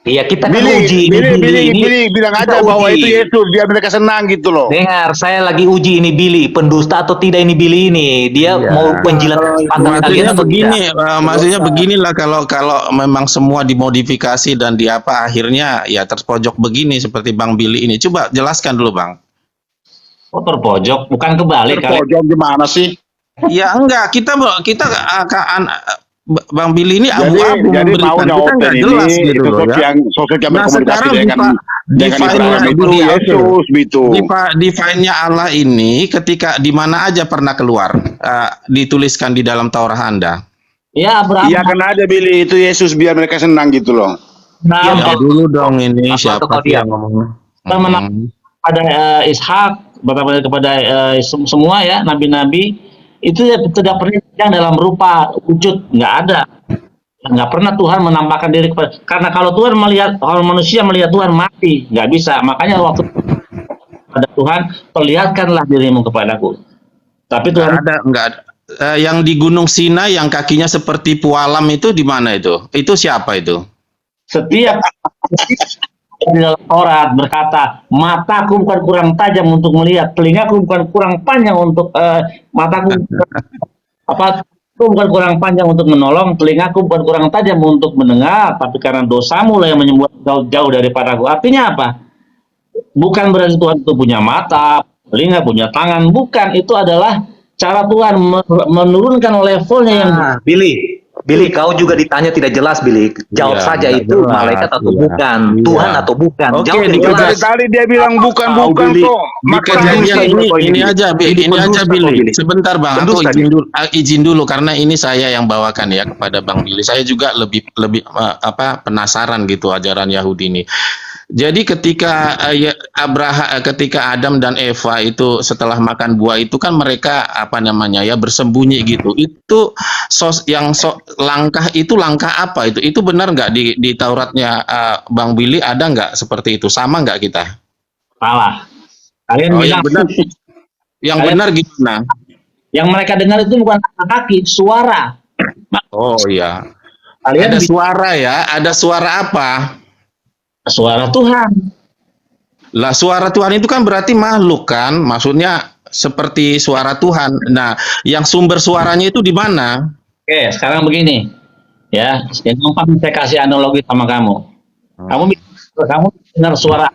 Iya, kita kan Billy uji. Billy bilang kita aja bahwa uji. itu Yesus, biar mereka senang gitu loh. Dengar, saya lagi uji ini Billy, pendusta atau tidak ini Billy ini. Dia mau penjilat pandangan kalian atau begini, tidak? maksudnya beginilah kalau memang semua dimodifikasi dan akhirnya ya terpojok begini seperti Bang Billy ini. Coba jelaskan dulu Bang. Oh, terpojok, bukan kebalik kali. Terpojok gimana sih? Ya enggak, kita Bang Billy ini abu-abu jadi memberikan, maunya kita nggak Open jelas ini gitu loh ya. sosok yang Nah berkomunikasi sekarang dengan define-nya Ibrahim itu Yesus gitu. define-nya Allah ini ketika di mana aja pernah keluar, dituliskan di dalam Taurat Anda. Ya, Abraham. Iya kan ada Billy itu Yesus biar mereka senang gitu loh. Ya Abraham dulu dong ini Apa siapa kau sih diam? yang ngomong? pada Ishak, kepada semua ya nabi-nabi itu tidak pernah yang dalam rupa wujud, nggak pernah Tuhan menampakkan diri kepada, karena kalau manusia melihat Tuhan mati, nggak bisa. Makanya waktu pada Tuhan, perlihatkanlah dirimu kepadaku. Tapi Tuhan Nggak ada. Yang di Gunung Sinai yang kakinya seperti pualam itu di mana itu? Itu siapa itu? setiap di dalam Taurat berkata, mataku bukan kurang tajam untuk melihat, telingaku bukan kurang panjang untuk mataku bukan kurang panjang untuk menolong, telingaku bukan kurang tajam untuk mendengar, tapi karena dosamu lah yang membuat jauh daripadaku. Artinya apa? Bukan berarti Tuhan itu punya mata, telinga, punya tangan, bukan. Itu adalah cara Tuhan menurunkan levelnya yang Billy, kau juga ditanya tidak jelas, Billy. Jawab Iya, saja nggak itu jelas, malaikat atau iya. bukan, Iya. Tuhan atau bukan. Oke, Jawab yang dikejadian- jelas. Tadi dia bilang bukan Billy. kok. Di kejadian ini aja, Ini ini aja pendusta, Billy. Billy. Sebentar Bang, aku Pendusta, izin dulu karena ini saya yang bawakan ya kepada Bang Billy. Saya juga lebih penasaran gitu ajaran Yahudi ini. Jadi ketika ketika Adam dan Eva itu setelah makan buah itu kan mereka apa namanya ya bersembunyi gitu. Itu langkah itu langkah apa itu? Itu benar nggak di Tauratnya Bang Billy ada nggak seperti itu? Sama nggak kita? Salah. Kalian Oh, bilang yang benar. Yang Kalian- benar gimana? yang mereka dengar itu bukan kaki, suara. Oh iya. Kalian Ada suara ya. Ada suara apa? suara Tuhan. Lah suara Tuhan itu kan berarti makhluk kan? Maksudnya seperti suara Tuhan. Nah, yang sumber suaranya itu di mana? Oke, sekarang begini. Ya, yang gampang saya kasih analogi sama kamu. Kamu dengar suara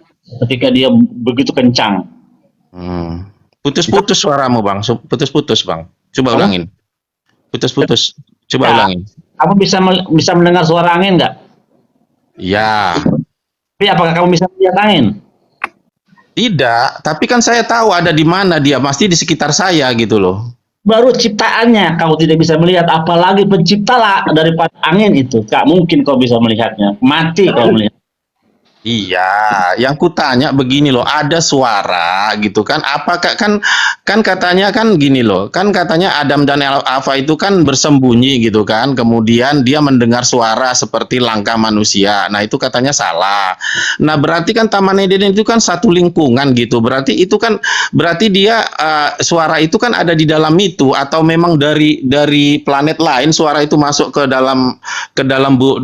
ketika dia begitu kencang. Putus-putus suaramu, Bang. Putus-putus, Bang. Coba ulangin. Putus-putus. Coba Ya. ulangin. Kamu bisa mendengar suara angin nggak? Ya. Tapi apakah kamu bisa melihat angin? Tidak, tapi kan saya tahu ada di mana dia, pasti di sekitar saya gitu loh. Baru ciptaannya kau tidak bisa melihat, apalagi pencipta lah daripada angin itu. Gak mungkin kau bisa melihatnya. Mati kau melihat. Iya, yang kutanya begini loh, ada suara gitu kan? Apakah kan katanya kan gini loh, kan katanya Adam dan Eva itu kan bersembunyi gitu kan, kemudian dia mendengar suara seperti langkah manusia. Nah itu katanya salah. Nah berarti kan Taman Eden itu kan satu lingkungan gitu. Berarti itu kan berarti dia suara itu kan ada di dalam itu atau memang dari planet lain suara itu masuk ke dalam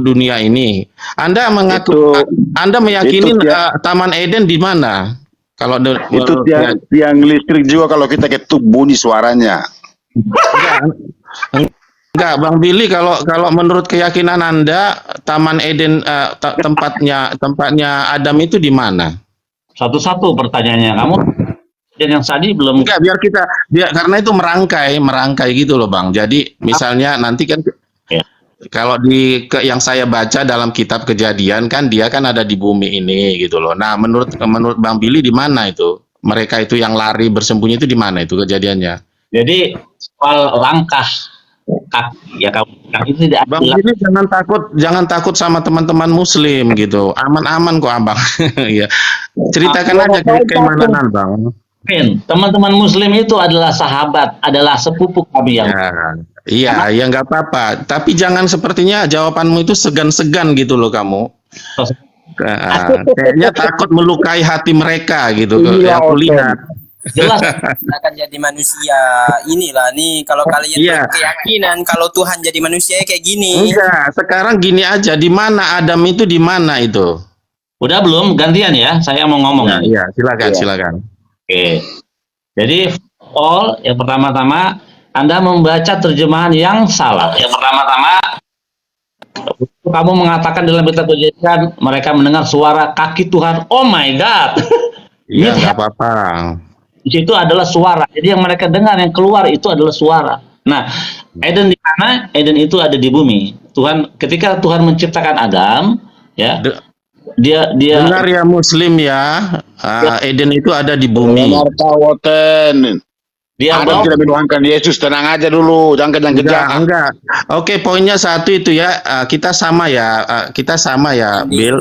dunia ini. Anda mengaku Anda mmayakini Taman Eden di mana? Kalau Itu tiang listrik juga kalau kita ketuk bunyi suaranya. Enggak, Bang Billy, kalau menurut keyakinan Anda Taman Eden tempatnya Adam itu di mana? Satu-satu pertanyaannya. Kamu dan yang tadi belum. Enggak, karena itu merangkai gitu loh, Bang. Jadi misalnya nanti kan kalau yang saya baca dalam kitab Kejadian kan dia kan ada di bumi ini gitu loh. Nah, menurut Bang Billy di mana itu? Mereka itu yang lari bersembunyi itu di mana itu kejadiannya? Jadi soal langkah kaki ya kamu itu tidak Bang Billy jangan takut sama teman-teman Muslim gitu. Aman-aman kok, Abang. Ya. Ceritakan aja keimanan, Bang. Teman-teman Muslim itu adalah sahabat, adalah sepupu kami yang. Iya, ya nggak apa-apa. Tapi jangan sepertinya jawabanmu itu segan-segan gitu loh kamu. Kayaknya takut melukai hati mereka gitu. Yang kulihat. Jelas akan jadi manusia. Inilah nih kalau kalian berkeyakinan kalau Tuhan jadi manusia kayak gini. Enggak, sekarang gini aja, di mana Adam itu di mana itu? Udah belum gantian ya? Saya mau ngomong. Iya, silakan. Oke. Jadi yang pertama-tama Anda membaca terjemahan yang salah. Yang pertama-tama kamu mengatakan dalam kitab Kejadian mereka mendengar suara kaki Tuhan. Oh my God. Iya, nggak apa-apa. Itu adalah suara. Jadi yang mereka dengar, yang keluar itu adalah suara. Nah, Eden di mana? Eden itu ada di bumi. Ketika Tuhan menciptakan Adam, ya, dia dengar ya Muslim ya. Eden itu ada di bumi. Dia tidak menuhankan Yesus, tenang aja dulu, jangan kejang-kejang. Enggak. Oke, poinnya satu itu ya, kita sama ya, Bill.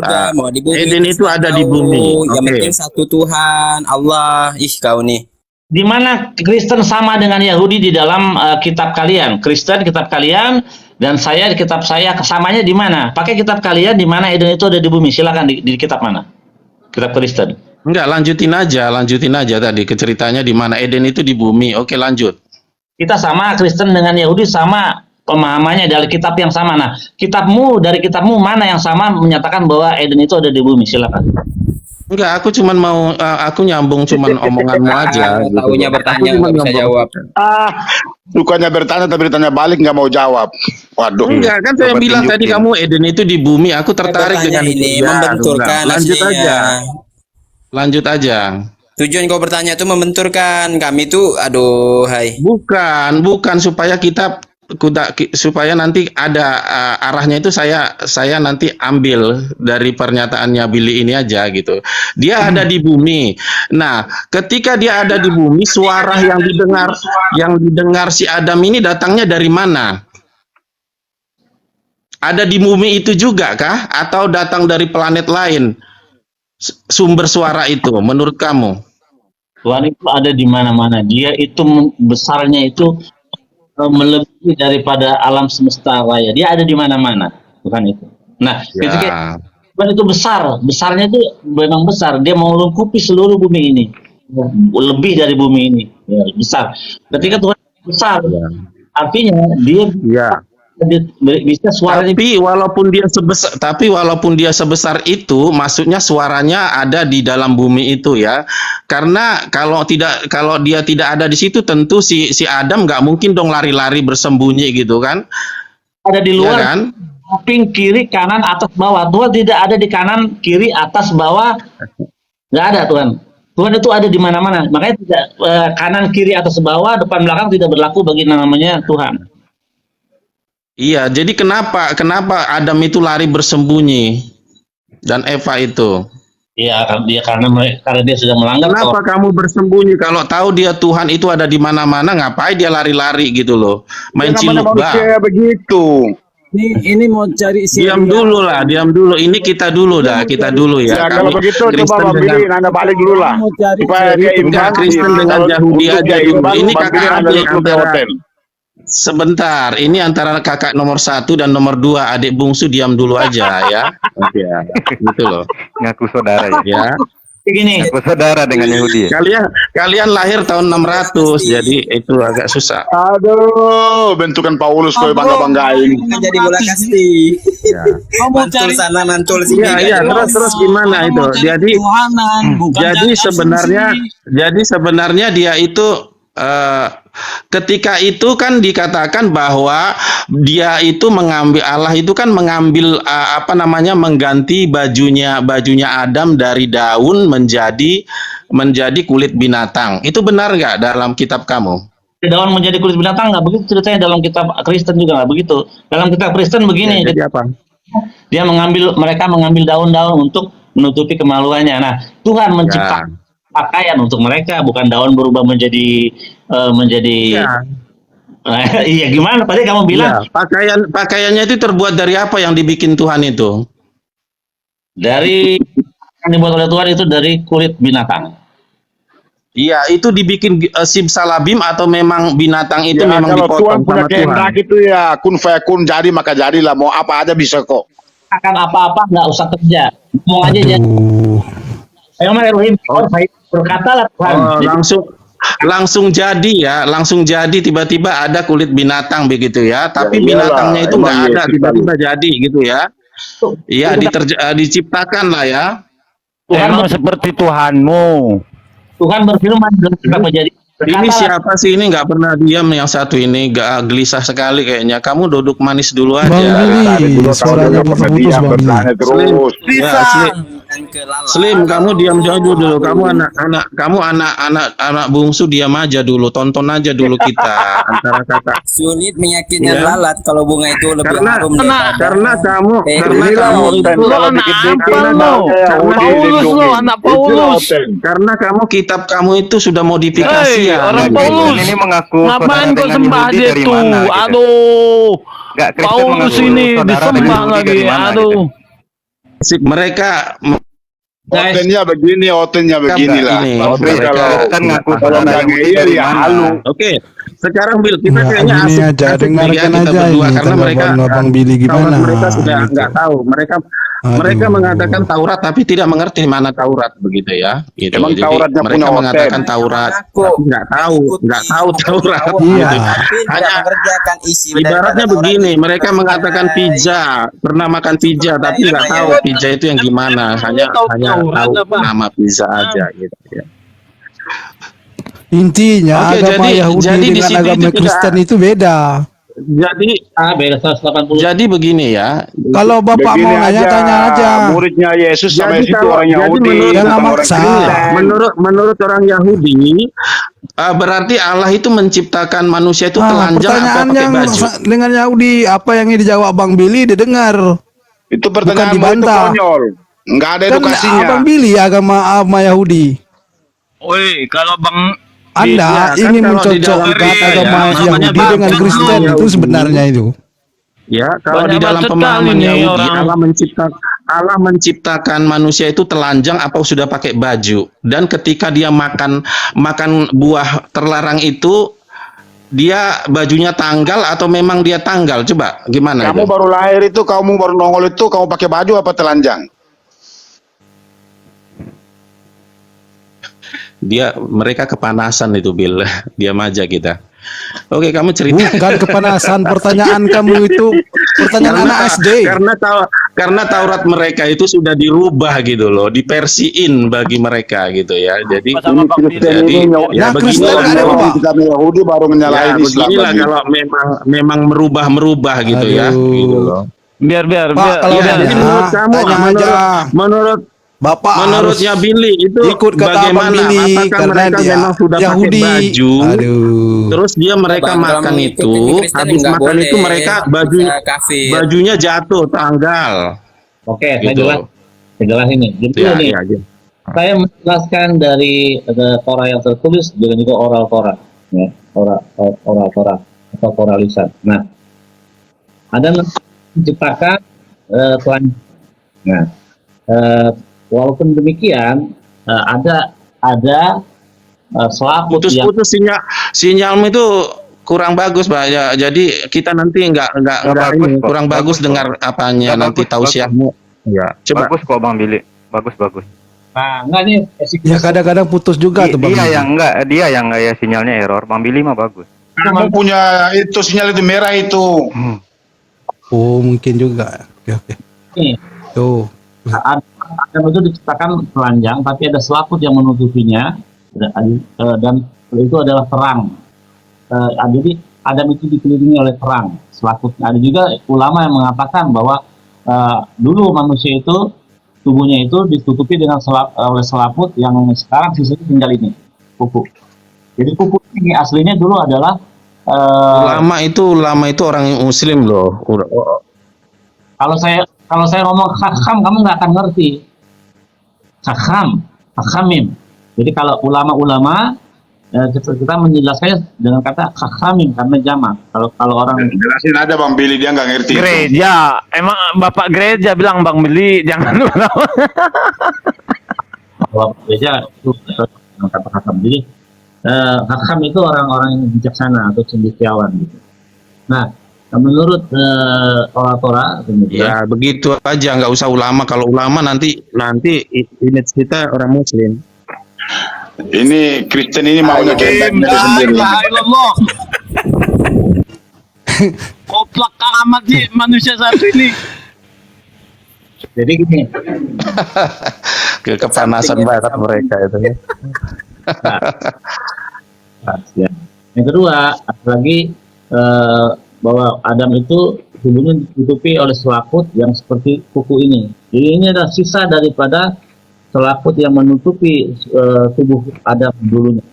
Eden itu ada di bumi. Yang penting satu Tuhan, Allah. Kau nih. Di mana Kristen sama dengan Yahudi di dalam kitab kalian? Kristen kitab kalian dan saya di kitab saya, kesamanya di mana? Pakai kitab kalian di mana Eden itu ada di bumi. Silakan di kitab mana? Kitab Kristen. Enggak, lanjutin aja tadi ke ceritanya di mana Eden itu di bumi. Oke, lanjut. Kita sama, Kristen dengan Yahudi sama pemahamannya dari kitab yang sama. Nah, dari kitabmu mana yang sama menyatakan bahwa Eden itu ada di bumi? Silakan. Enggak, aku nyambung omonganmu aja. Taunya bertanya nggak bisa jawab. Bukannya bertanya tapi ditanya balik nggak mau jawab. Waduh. Enggak, kan saya bilang tadi kamu Eden itu di bumi. Aku tertarik dengan ini membenturkan. Lanjut aja. Tujuan kau bertanya itu membenturkan. Kami tuh, aduh, hai. Bukan supaya supaya nanti ada arahnya itu saya nanti ambil dari pernyataannya Billy ini aja gitu. Dia ada di bumi. Nah, ketika dia ada di bumi, suara yang didengar si Adam ini datangnya dari mana? Ada di bumi itu juga kah? Atau datang dari planet lain? sumber suara itu menurut kamu? Tuhan itu ada di mana-mana. Dia itu besarnya itu melebihi daripada alam semesta raya. Dia ada di mana-mana, Tuhan itu. Nah, ketika Ya. Tuhan itu besarnya itu memang besar. Dia mau melingkupi seluruh bumi ini, lebih dari bumi ini, ya, besar. Ketika Tuhan besar, artinya dia Ya. bisa suaranya. Tapi walaupun dia sebesar itu, maksudnya suaranya ada di dalam bumi itu ya. Karena kalau dia tidak ada di situ, tentu si Adam nggak mungkin dong lari-lari bersembunyi gitu kan? Ada di luar, Ya kan? samping, kiri, kanan, atas, bawah. Tuhan tidak ada di kanan, kiri, atas, bawah. Nggak ada Tuhan. Tuhan itu ada di mana-mana. Makanya tidak kanan, kiri, atas, bawah, depan, belakang tidak berlaku bagi namanya Tuhan. Iya, jadi kenapa Adam itu lari bersembunyi dan Eva itu? Iya, karena dia sudah melanggar. Kenapa kamu bersembunyi kalau tahu dia Tuhan itu ada di mana-mana? Ngapain dia lari-lari gitu loh? Main ciluk begitu. Ini mau cari si Diam dulu lah, diam dulu. Ini kita dulu ya. Ya, kalau begitu coba Bang Billy Anda balik dulu lah. Supaya dia Enggak, imbang. Kristen dengan Yahudi Untuk aja dia dulu. imbang, Ini Bang kakak Billy Anda adik duduk di antara hotel. sebentar. Ini antara kakak nomor 1 dan nomor 2, adik bungsu diam dulu aja ya. Oke, ya. Gitu loh. Ngaku saudara ya. Ya. Begini, Ngaku saudara dengan Yahudi ya. Kalian lahir tahun 600, jadi itu agak susah. Aduh, bentukan Paulus kau bangga-banggain. Jadi bola kasti. Ya. Mantul sana, mantul sini. Iya, terus gimana itu? Jadi sebenarnya dia itu ketika itu kan dikatakan bahwa dia itu Allah itu kan mengambil mengganti bajunya Adam dari daun menjadi kulit binatang. Itu benar nggak dalam kitab kamu? daun menjadi kulit binatang nggak begitu ceritanya, dalam kitab Kristen juga nggak begitu. Dalam kitab Kristen begini, Ya, jadi apa? mereka mengambil daun-daun untuk menutupi kemaluannya. Nah, Tuhan menciptakan pakaian untuk mereka, bukan daun berubah menjadi Ya. iya, gimana tadi kamu bilang? Ya, pakaiannya itu terbuat dari apa yang dibikin Tuhan itu? Dari yang dibuat oleh Tuhan itu dari kulit binatang. Iya, itu dibikin simsalabim atau memang binatang itu Ya, memang kalau Tuhan dipotong punya sama Tuhan? kehendak itu ya kun fayakun, jadi maka jadilah, mau apa aja bisa kok. Akan apa-apa nggak usah kerja, ngomong aja jadi. Ayo Elohim, berkatalah Tuhan. Langsung jadi ya, langsung jadi tiba-tiba ada kulit binatang begitu ya, tapi Ya, iyalah, binatangnya itu nggak emang ada, Yesus tiba-tiba jadi gitu ya. Iya, diciptakan lah ya. Emang seperti Tuhanmu. Tuhan berfirman dalam kitab Kejadian. Ini siapa sih ini nggak pernah diam yang satu ini, nggak gelisah sekali kayaknya. Kamu duduk manis dulu aja. suaranya putus-putus Bang. bertanya terus. Ya, Slim, kamu diam dulu. Kamu anak bungsu, diam aja dulu, tonton aja dulu kita antara kakak. Sulit meyakinkan Ya. lalat kalau bunga itu lebih harum Karena kamu Anak Paulus. karena kamu kitab kamu itu sudah modifikasi Hei, ya. orang Gitu. Paulus. Ini mengaku Ngapain saudara kau dengan sembah Yahudi dia dari tuh? mana, gitu. Aduh. Nggak, Kristen Paulus mengaku ini saudara disembah dengan Yahudi lagi. dari mana, Aduh. gitu. Mereka Otennya begini lah. Ini. Oten kalau Kristen ngaku kalau saudara nggak Yahudi iya dari ya mana. halu. Oke, sekarang Bill, kita Nggak, kayaknya gini asik, aja, asik dengarkan ya, kita aja berdua ini karena mereka tanggapan Abang Billy Taurat gimana, mereka sudah gitu. nggak tahu. Mereka mengatakan Taurat tapi tidak mengerti mana Taurat begitu ya. Gitu. Emang Jadi Tauratnya mereka punya mengatakan Oten. Taurat tapi nggak tahu Taurat. Iya. Gitu. Tapi tidak Hanya mengerjakan isi ibaratnya daripada begini, Taurat. mereka mengatakan pizza, pernah makan pizza tapi nggak tahu pizza itu yang gimana, hanya tahu nama pizza aja gitu ya. Intinya Oke, agama Yahudi jadi di dengan situ agama itu Kristen itu beda. Jadi beda 180. jadi begini ya. Kalau Bapak Begini mau nanya, tanya aja. Muridnya Yesus sama Jadi Yesus itu kalau- orang jadi Yahudi, menurut- bukan Jangan orang maksa. Kristen. Menurut orang Yahudi, berarti Allah itu menciptakan manusia itu telanjang apa pertanyaan pakai yang baju? dengan Yahudi apa yang dijawab Bang Billy didengar. Itu Bukan pertanyaan itu dibantah. konyol. Nggak ada Kan edukasinya. Abang Billy agama Yahudi. Woi, kalau Bang Iya, Anda kan ingin kalau di dalam mencocokkan Biblia ya, agama namanya Yahudi bacot dengan Kristen Yahudi. itu sebenarnya itu. Ya, kalau Banyak di dalam bacot pemahaman kali nih Yahudi, orang. Allah menciptakan manusia itu telanjang apa sudah pakai baju, dan ketika dia makan buah terlarang itu dia bajunya tanggal atau memang dia tanggal? Coba gimana Kamu itu? baru lahir itu, kamu baru nongol itu, kamu pakai baju apa telanjang? Mereka kepanasan itu, Bill. Diam aja kita. Oke, kamu cerita. Bukan kepanasan, pertanyaan kamu itu pertanyaan anak SD. Karena Taurat mereka itu sudah dirubah gitu loh, diversiin bagi mereka gitu ya. Jadi Ya Kristen beginilah ada kalau apa? kita Yahudi baru menyalahin ya Islam beginilah lagi. kalau memang merubah gitu ya, Aduh. gitu loh. Biar Pak, kalau Ya, jadi menurut kamu, tanya aja. menurut Bapak menurutnya harus Billy itu ikut kata bagaimana? Abang Billy Apakah karena mereka dia memang sudah Yahudi. pakai baju? Aduh. Terus mereka Bang, kalau makan mengikuti itu, Kristen habis nggak makan boleh, itu mereka bisa kafir. bajunya jatuh tanggal. Oke, saya Gitu. jelas ini. Jadi Ya, ini, ya. saya menjelaskan dari Torah yang tertulis dengan juga oral Torah, ya, oral Torah atau Torah lisan. Nah, ada menciptakan telanjang. Nah, walaupun demikian, ada selaput yang Putus-putus sinyalmu itu kurang bagus, Pak. Ya, jadi kita nanti nggak bagus, ini, Pak. kurang bagus Bagus, Pak. dengar apanya Nggak nanti bagus, tausiahmu. Ya, coba. Bagus kok Bang Billy. Bagus. nah enggak nih Ya kadang-kadang putus juga tuh Bang. Dia yang nggak ya sinyalnya error. Bang Billy mah bagus. Kamu punya itu sinyal itu merah itu. Oh, mungkin juga. Oke. nih, Tuh. Adam itu diciptakan telanjang, tapi ada selaput yang menutupinya, dan itu adalah terang. Jadi Adam itu dikelilingi oleh terang, selaputnya. Ada juga ulama yang mengatakan bahwa dulu manusia itu tubuhnya itu ditutupi dengan oleh selaput yang sekarang sisanya tinggal ini, kuku. Jadi kuku ini aslinya dulu adalah Ulama itu orang Muslim loh. kalau saya ngomong hakam, kamu nggak akan ngerti. Hakamim. Jadi kalau ulama-ulama kita menjelaskannya dengan kata hakamim karena jamak. Kalau orang Jelasin ada Bang Billy, dia nggak ngerti itu. Gereja, emang bapak gereja bilang Bang Billy jangan dulu. kalau gereja itu dengan kata hakam. Jadi hakam itu orang-orang yang bijaksana atau cendekiawan gitu. Nah, menurut Torah kemudian Ya begitu aja, nggak usah ulama. Kalau ulama nanti image kita orang Muslim. Ini Kristen ini maunya kehendaknya dia sendiri. Koplak amat sih manusia satu ini. jadi gini, Kepanasan banget mereka itu. ya. Yang kedua, ada lagi bahwa Adam itu tubuhnya ditutupi oleh selaput yang seperti kuku ini. Jadi ini adalah sisa daripada selaput yang menutupi tubuh Adam dulunya.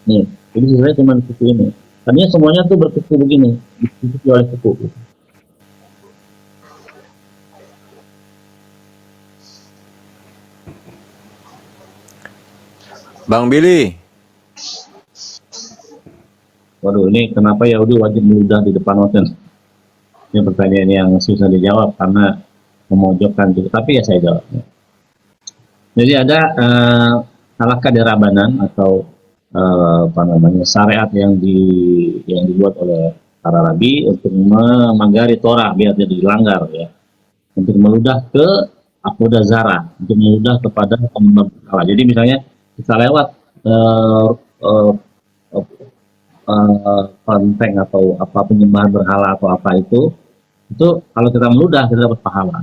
Nih, jadi sisanya cuma kuku ini. Tadinya semuanya tuh berkuku begini, ditutupi oleh kuku. Bang Billy, Waduh, ini kenapa Yahudi wajib meludah di depan hotel? Ini pertanyaan yang susah dijawab karena memojokkan juga. Tapi ya saya jawab. Jadi ada halakha derabanan atau syariat yang dibuat oleh para rabi untuk memagari Torah biar tidak dilanggar ya. Untuk meludah ke akoda zara, untuk meludah kepada penyembah berhala. Jadi misalnya kita lewat kelenteng atau apa penyembahan berhala atau apa itu kalau kita meludah kita dapat pahala.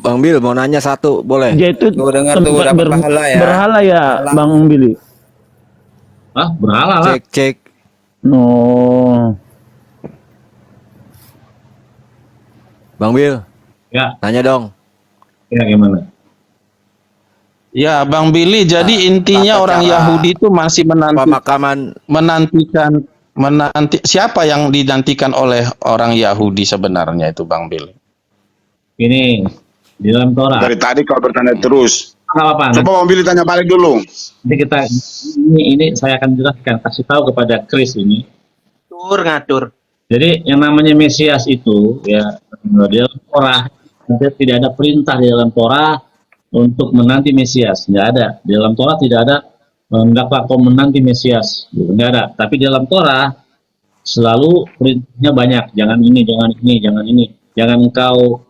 Bang Bil mau nanya satu, boleh? Dia itu Tuh dengar tuh dapat pahala ya. berhala ya Bang Billy. Ah, berhala lah. Cek. No. Bang Bil, Ya, tanya dong. ya gimana? Ya, Bang Billy, jadi intinya tata orang cara Yahudi itu masih Pemakaman menanti siapa yang dinantikan oleh orang Yahudi sebenarnya itu, Bang Billy? Ini di dalam Torah. Dari tadi kau bertanya terus. Nggak apa-apa. Coba Bang Billy tanya balik dulu. Nanti kita ini saya akan jelaskan, kasih tahu kepada Chris ini ngatur. Jadi yang namanya Mesias itu ya di dalam Torah tidak ada perintah di dalam Torah untuk menanti Mesias, nggak ada. Di dalam Torah tidak ada hendaklah kau menanti Mesias, nggak ada. Tapi di dalam Torah selalu perintahnya banyak, jangan ini, jangan ini, jangan ini, jangan engkau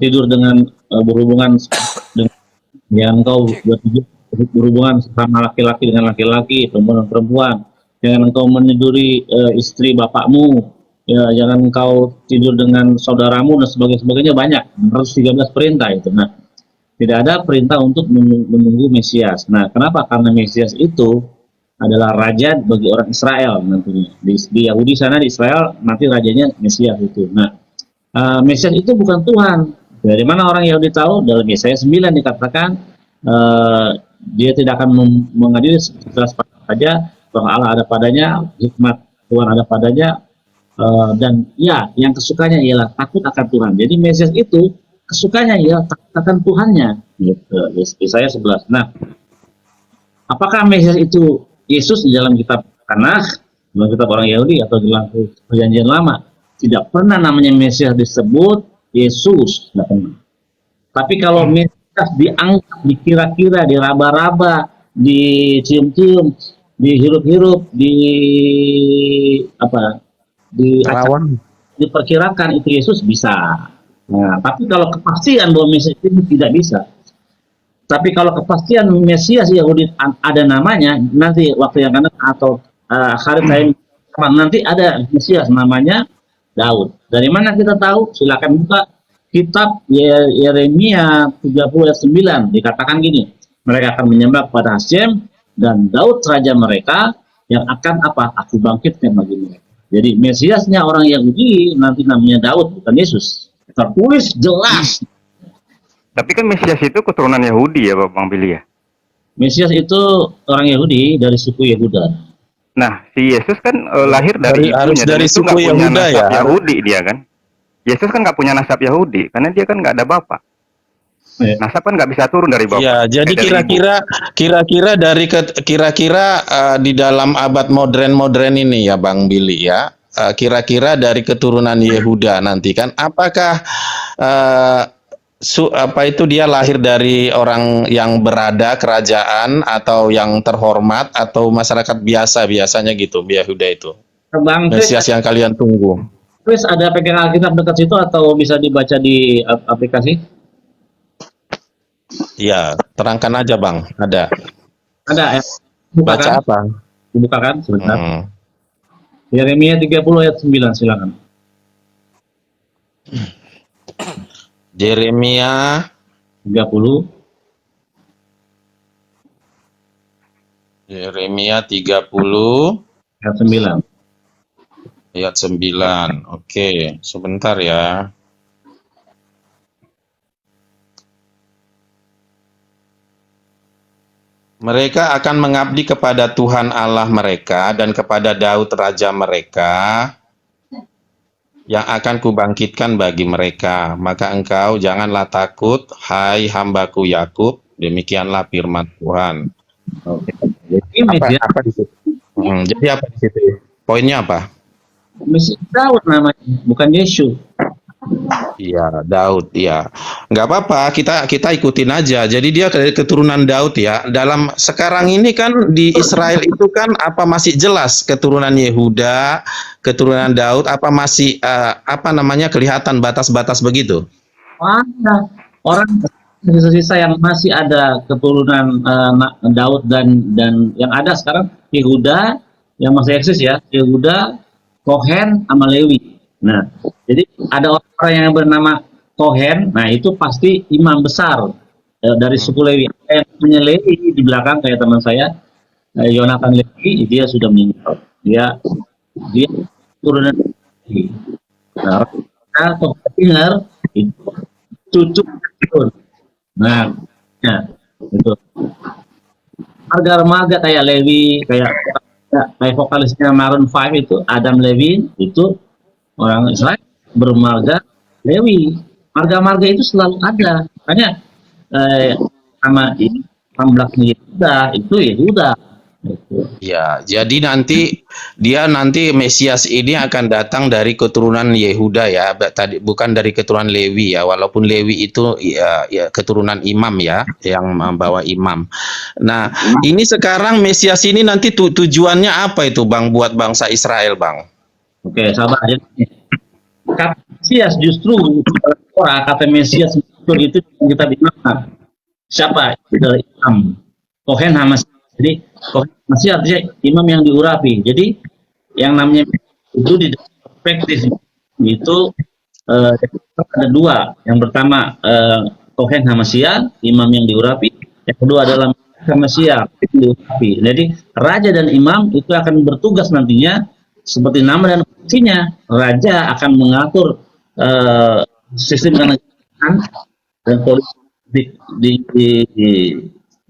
tidur dengan berhubungan dengan, jangan engkau berhubungan sama laki-laki dengan laki-laki, perempuan dengan perempuan, jangan engkau meniduri istri bapakmu, ya, jangan engkau tidur dengan saudaramu dan sebagainya, banyak 113 perintah itu. Nah, tidak ada perintah untuk menunggu Mesias. Nah, kenapa? Karena Mesias itu adalah raja bagi orang Israel nantinya. Di Yahudi sana, di Israel, nanti rajanya Mesias itu. Nah, Mesias itu bukan Tuhan. Dari mana orang Yahudi tahu? Dalam Yesaya 9 dikatakan, dia tidak akan mengadili sejelas saja bahwa Allah ada padanya, hikmat Tuhan ada padanya, dan ya, yang kesukanya ialah takut akan Tuhan. Jadi Mesias itu kesukanya ya takut akan Tuhannya. Gitu. Yesaya 11. Nah, apakah Mesias itu Yesus di dalam kitab Tanakh, dalam kitab orang Yahudi atau dalam perjanjian lama? Tidak pernah namanya Mesias disebut Yesus, tidak pernah. Tapi kalau Mesias diangkat, dikira-kira, diraba-raba, dicium-cium, dihirup-hirup, diperkirakan itu Yesus bisa. Nah, tapi kalau kepastian bahwa Mesias itu tidak bisa. Tapi kalau kepastian Mesias Yahudi ada namanya, nanti waktu yang akan atau hari time nanti ada Mesias namanya Daud. Dari mana kita tahu? Silakan buka kitab Yeremia 30 ayat 9. Dikatakan gini, mereka akan menyembah kepada Hashem dan Daud raja mereka yang akan apa? Aku bangkitkan bagi mereka. Jadi Mesiasnya orang Yahudi nanti namanya Daud, bukan Yesus. Tertulis jelas. Tapi kan Mesias itu keturunan Yahudi ya Bang Billy ya? Mesias itu orang Yahudi dari suku Yehuda. Nah, si Yesus kan lahir dari harus ibunya, dari dan itu suku nggak punya Yehuda nasab ya? Yahudi dia kan? Yesus kan nggak punya nasab Yahudi, karena dia kan nggak ada bapak. Nasab kan nggak bisa turun dari bapak. Ya, jadi kira-kira di dalam abad modern ini ya Bang Billy ya, kira-kira dari keturunan Yehuda nanti kan, apakah dia lahir dari orang yang berada kerajaan atau yang terhormat atau masyarakat biasa biasanya gitu Yehuda itu? Bang Mesias yang kalian tunggu. Chris, ada pegang Alkitab dekat situ atau bisa dibaca di aplikasi? Ya, terangkan aja Bang, ada. Ada ya. Baca apa? Dibukakan sebentar. Yeremia 30 ayat 9, silakan. Yeremia 30 ayat 9. Ayat 9. Oke, sebentar ya. Mereka akan mengabdi kepada Tuhan Allah mereka dan kepada Daud raja mereka yang akan kubangkitkan bagi mereka. Maka engkau janganlah takut, hai hambaku Yakub, demikianlah firman Tuhan. Apa di situ? Jadi apa di situ? Poinnya apa? Mesias Daud namanya, bukan Yesus. Iya, Daud, ya. Nggak apa-apa, kita ikutin aja. Jadi dia keturunan Daud ya. Dalam sekarang ini kan di Israel itu kan apa masih jelas keturunan Yehuda, keturunan Daud, apa masih kelihatan batas-batas begitu? Orang sisa-sisa yang masih ada keturunan Daud dan yang ada sekarang Yehuda yang masih eksis ya, Yehuda, Kohen, sama Lewi. Nah, jadi ada orang yang bernama Kohen, nah itu pasti imam besar dari suku Lewi. Yang punya Lewi di belakang kayak teman saya, Yonatan Lewi, dia sudah meninggal. Dia turunan Lewi. Nah, kalau dengar itu cucu. Nah, itu marga-marga kayak Lewi, kayak vokalisnya Maroon 5 itu Adam Levine, itu orang Israel bermarga Lewi. Marga-marga itu selalu ada. Makanya nama ini 16 Yehuda itu Yehuda. Ya, jadi nanti Mesias ini akan datang dari keturunan Yehuda ya, tadi bukan dari keturunan Lewi ya, walaupun Lewi itu ya keturunan imam ya, yang membawa imam. Nah, ini sekarang Mesias ini nanti tujuannya apa itu Bang buat bangsa Israel, Bang? Oke, sabar. Jadi, kata Mesias justru kata Mesias itu yang kita bilang siapa? Itu adalah imam. Kohen Hamas. Jadi Kohen masih artinya imam yang diurapi. Jadi yang namanya itu di perspektif itu ada dua. Yang pertama Kohen Hamasya, imam yang diurapi. Yang kedua adalah Hamasya yang diurapi. Jadi raja dan imam itu akan bertugas nantinya seperti nama dan fungsinya. Raja akan mengatur sistem kenegaraan dan politik di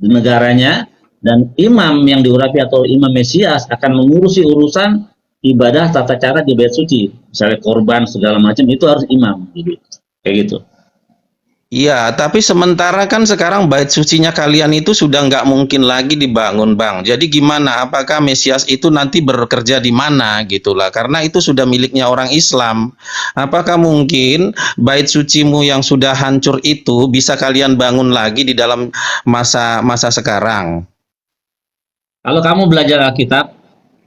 negaranya, dan imam yang diurapi atau imam Mesias akan mengurusi urusan ibadah tata cara di bait suci, misalnya korban segala macam itu harus imam gitu. Kayak gitu. Iya, tapi sementara kan sekarang bait sucinya kalian itu sudah nggak mungkin lagi dibangun, Bang. Jadi gimana? Apakah Mesias itu nanti bekerja di mana gitulah? Karena itu sudah miliknya orang Islam. Apakah mungkin bait sucimu yang sudah hancur itu bisa kalian bangun lagi di dalam masa sekarang? Kalau kamu belajar Alkitab,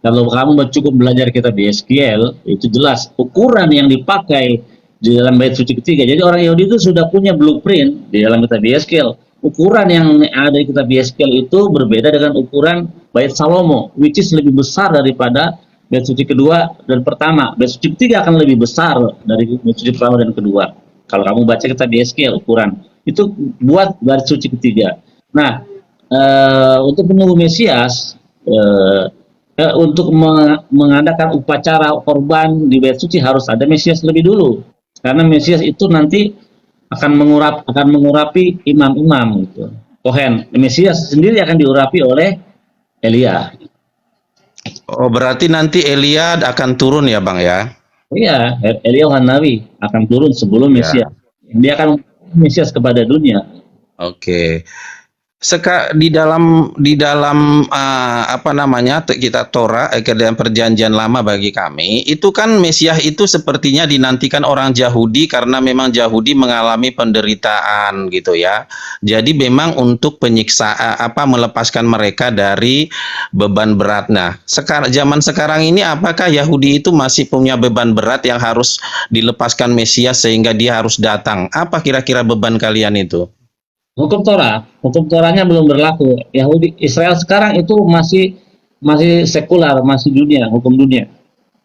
kalau kamu cukup belajar kitab Yeskiel, itu jelas ukuran yang dipakai di dalam bait suci ketiga. Jadi orang Yahudi itu sudah punya blueprint di dalam kitab Yeskiel. Ukuran yang ada di kitab Yeskiel itu berbeda dengan ukuran bait Salomo, which is lebih besar daripada bait suci kedua dan pertama. Bait suci ketiga akan lebih besar dari bait suci pertama dan kedua. Kalau kamu baca kitab Yeskiel ukuran itu buat bait suci ketiga. Nah, untuk menunggu Mesias, untuk mengadakan upacara korban di bait suci harus ada Mesias lebih dulu. Karena Mesias itu nanti akan mengurapi imam-imam gitu. Kohen, Mesias sendiri akan diurapi oleh Elia. Oh, berarti nanti Elia akan turun ya, Bang ya? Iya, Elia Nabi akan turun sebelum Mesias. Dia akan Mesias kepada dunia. Oke. Di dalam apa namanya kita Torah dalam perjanjian lama bagi kami itu kan Mesias itu sepertinya dinantikan orang Yahudi karena memang Yahudi mengalami penderitaan gitu ya. Jadi memang untuk penyiksaan melepaskan mereka dari beban berat. Nah, zaman sekarang ini apakah Yahudi itu masih punya beban berat yang harus dilepaskan Mesias sehingga dia harus datang? Apa kira-kira beban kalian itu? Hukum Torahnya belum berlaku. Yahudi Israel sekarang itu masih sekular, masih hukum dunia.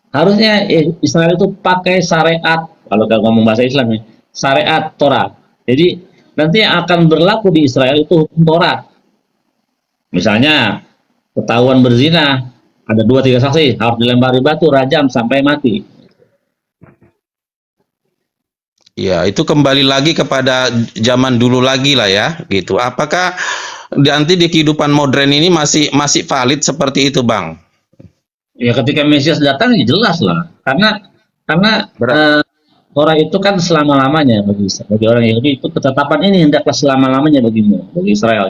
Harusnya Israel itu pakai syariat, kalau ngomong bahasa Islam ya, syariat Torah. Jadi nanti yang akan berlaku di Israel itu hukum Torah. Misalnya ketahuan berzina, ada 2-3 saksi harus dilempari batu, rajam sampai mati. Ya, itu kembali lagi kepada zaman dulu lagi lah ya, gitu. Apakah nanti di kehidupan modern ini masih valid seperti itu, Bang? Ya, ketika Mesias datang ya jelas lah, karena Torah itu kan selama-lamanya bagi orang Yahudi, itu ketetapan ini hendaklah selama-lamanya bagi Israel.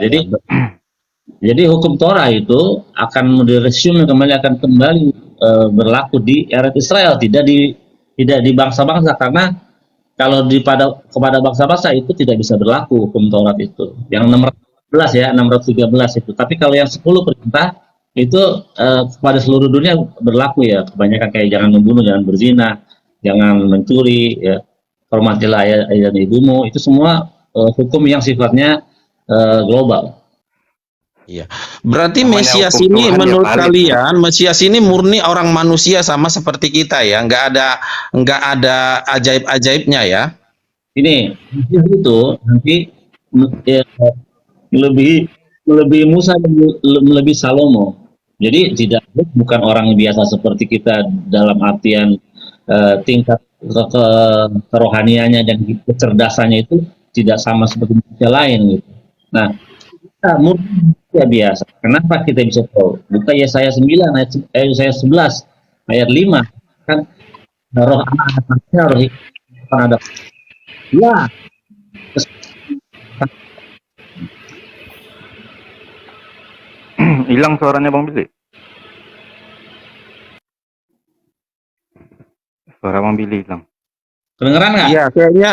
Jadi hukum Torah itu akan diresume akan kembali berlaku di era Israel, tidak di bangsa-bangsa, karena kalau kepada bangsa-bangsa itu tidak bisa berlaku hukum Taurat itu. Yang 613 ya, 613 itu. Tapi kalau yang 10 perintah itu kepada seluruh dunia berlaku ya. Kebanyakan kayak jangan membunuh, jangan berzina, jangan mencuri, ya, hormatilah ayah dan ibumu. Itu semua hukum yang sifatnya global. Iya. Berarti Mesias ini menurut kalian, Mesias ini murni orang manusia sama seperti kita ya, nggak ada ajaib-ajaibnya ya? Ini itu nanti melebihi Musa dan melebihi Salomo. Jadi bukan orang biasa seperti kita dalam artian tingkat kerohaniannya dan kecerdasannya itu tidak sama seperti manusia lain gitu. Nah, kita murni biasa. Kenapa kita bisa tahu? Buka Yesaya 9 Yesaya 11 ayat 5 kan roh anaknya roh ada. Ya. Hilang suaranya Bang Billy. suara Bang Billy hilang. Kedengeran nggak? Iya,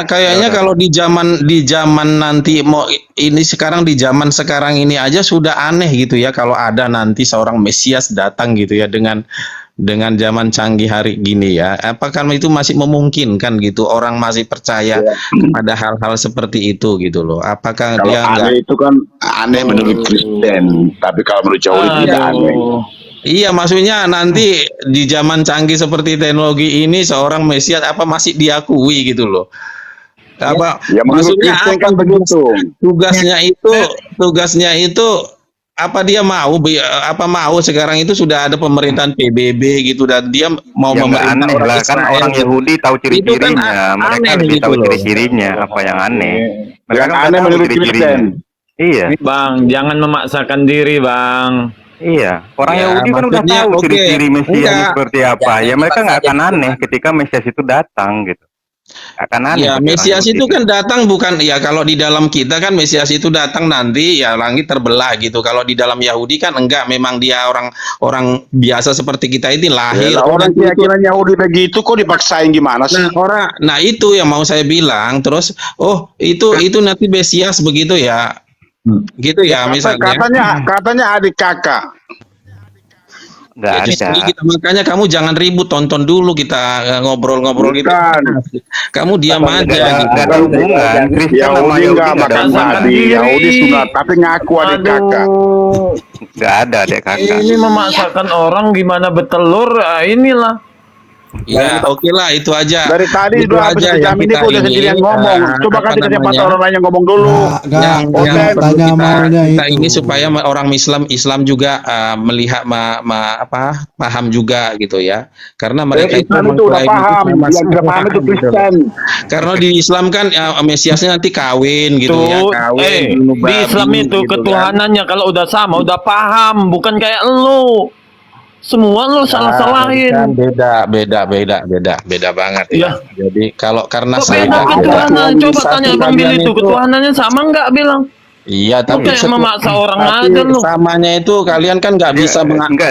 kayaknya kalau di zaman nanti mau ini sekarang di zaman sekarang ini aja sudah aneh gitu ya kalau ada nanti seorang Mesias datang gitu ya dengan zaman canggih hari gini ya. Apakah itu masih memungkinkan gitu orang masih percaya pada hal-hal seperti itu gitu loh. Apakah Kalau dia enggak aneh itu kan aneh menurut Kristen, tapi kalau menurut Yahudi tidak aneh. Iya, maksudnya nanti di zaman canggih seperti teknologi ini seorang Mesias apa masih diakui gitu loh. Apa Ya menurut maksudnya Kristen apa kan begitu. tugasnya itu apa dia mau sekarang itu sudah ada pemerintahan PBB gitu dan dia mau Ya nggak memerintah aneh orang lah, kan Israel orang gitu. Yahudi tahu Itu kan ciri-cirinya, mereka aneh harus gitu tahu loh. ciri-cirinya, apa yang aneh. Mereka Yang kan aneh udah tahu menurut ciri-cirinya. Kristen. Iya, Bang, jangan memaksakan diri, Bang. iya. Orang Ya, Yahudi kan udah maksudnya tahu oke, ciri-ciri Mesias enggak. seperti apa. Ya mereka nggak akan aneh ketika Mesias itu datang gitu. Akan aneh. Ya, bagi orang Mesias Yahudi itu kan datang bukan ya kalau di dalam kita kan Mesias itu datang nanti ya langit terbelah gitu. Kalau di dalam Yahudi kan enggak, memang dia orang biasa seperti kita ini lahir. Ya, orang keyakinan Yahudi begitu kok dipaksain gimana sih? Nah itu yang mau saya bilang. Terus itu nanti Mesias begitu ya. Gitu ya misalnya. Katanya adik kakak. Nggak Ya, ada. justru kita, makanya kamu jangan ribut, tonton dulu kita ngobrol-ngobrol gitu. Kamu diam aja gitu. Nggak ada hubungan. Kristen sama Yahudi Yahudi nggak nggak ada makan hubungan. babi, Yahudi sunat, tapi ngaku adik kakak. Nggak ada dek kakak. Ini memaksakan orang gimana bertelur, inilah. Ya, oke lah itu aja. Dari tadi Itu udah habis aja jam yang ini kita kok udah ini, sendirian ngomong. Coba apa kasih kesempatan namanya? orang lain yang ngomong dulu. yang perlu tanya maunya kita itu. ini supaya orang Islam juga melihat paham juga gitu ya, karena mereka Islam itu udah mengklaim paham, sama yang tidak paham itu gitu loh. Kristen. Karena di Islam kan Mesiasnya nanti kawin gitu ya, kawin bunuh Di Islam babi, itu gitu kan. ketuhanannya kalau udah sama, udah paham, bukan kayak lu. Semua lu salah-salahin. Kan beda banget ya. Jadi karena Kok saya beda ketuhanan? Coba tanya Bang Billy itu, itu ketuhanannya sama nggak bilang? iya, Lu tapi kayak memaksa orang tapi aja lu. samanya itu kalian kan nggak bisa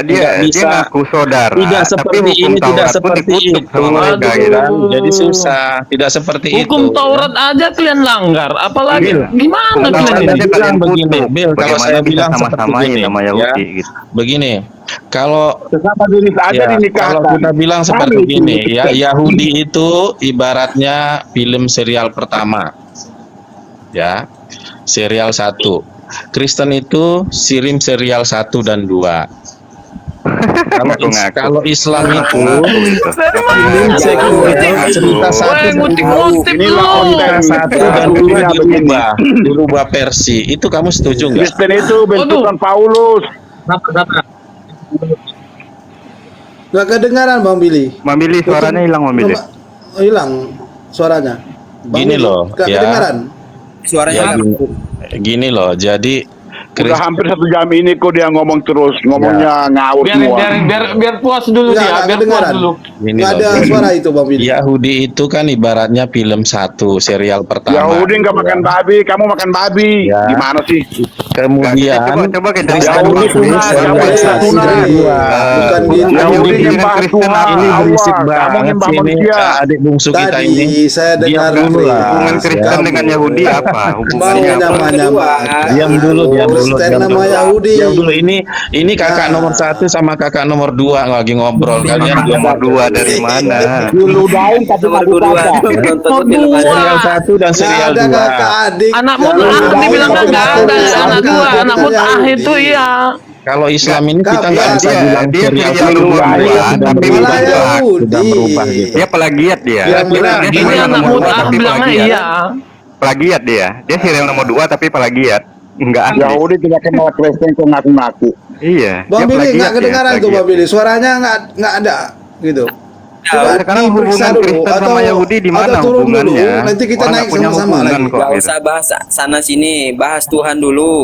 Dia ngaku saudara. tidak tapi seperti hukum ini, tidak Taurat pun seperti dikutuk itu. sama mereka, Aduh. gitu. Kan? Jadi susah, tidak seperti Hukum itu. Taurat aja kalian langgar, apalagi Bil, gimana Hukum kalian Taurat ini? aja kalian begini, kutuk. Bil, kalau Bagaimana saya bisa bilang seperti sama-samain ini, sama ya. Yahudi gitu. Begini, kalau Sesama jenis aja ya, dinikahkan. kalau kita bilang seperti Kami ini itu ya, Yahudi itu ibaratnya film serial pertama, ya, serial 1. Kristen itu serial 1 dan 2. Kalau Islam itu cerita 1 dan 2 dirubah versi. Itu kamu setuju nggak? Kristen itu bentukan Paulus. Gak kedengaran Bang Billy. Bang Billy suaranya hilang, Bang Billy. Hilang suaranya. Bang Gini Billy, loh, gak ya. kedengaran. Suaranya Gini loh, jadi Udah hampir 1 jam ini kok dia ngomong terus, ngomongnya ngawur semua. Biar puas dulu Nggak, dia, nggak biar puas kedengaran. dulu. Gini Gak loh, ada suara itu Bang Billy. Yahudi itu kan ibaratnya film 1 serial pertama. Yahudi nggak makan babi, kamu makan babi. Ya. Gimana sih? Kemudian coba kayak dari Yahudi sunat, Yahudi sunat. Bukan gitu. Yahudi Kristen nyembah Tuhan, ini berisik Allah. Kamu banget nyembah sini, manusia. adik bungsu kita Tadi ini. saya dengar Diam dulu lah. hubungan Kristen Ya. dengan Yahudi apa? mau Hubungannya apa? nyama-nyamakan. Diam dulu. Kristen nama Yahudi. Diam dulu. Ini kakak nomor 1 sama kakak nomor 2 lagi ngobrol. Kalian Nomor 2 dari mana? Diludahin tapi nggak dipaksa. serial 1 dan serial Ada 2. kakak adik. Anak mut'ah dibilang nggak ada, anak gua, anak mut'ah itu iya. Kalau Islam ini kita nggak Dia- bisa bilang dia serial serial 1 dua, tapi berubah. malah Yahudi. Sudah berubah gitu. Dia plagiat dia. Kira-kira Dia Ini serial anak nomor 2 mut'ah tapi bilangnya plagiat. iya. Plagiat dia. Dia serial nomor 2 tapi plagiat. Enggak asli. Yahudi tidak kenal Kristen kok ngaku-ngaku. Iya. Bang dia Billy plagiat nggak kedengaran dia, tuh Bang plagiat. Billy. Suaranya nggak ada gitu. Coba Sekarang diperiksa hubungan dulu, Kristen sama Yahudi di mana atau turun dulu, hubungannya? nanti kita Orang naik nggak punya sama-sama hubungan lagi. kok. Gak gitu. usah bahas sana sini, bahas Tuhan dulu.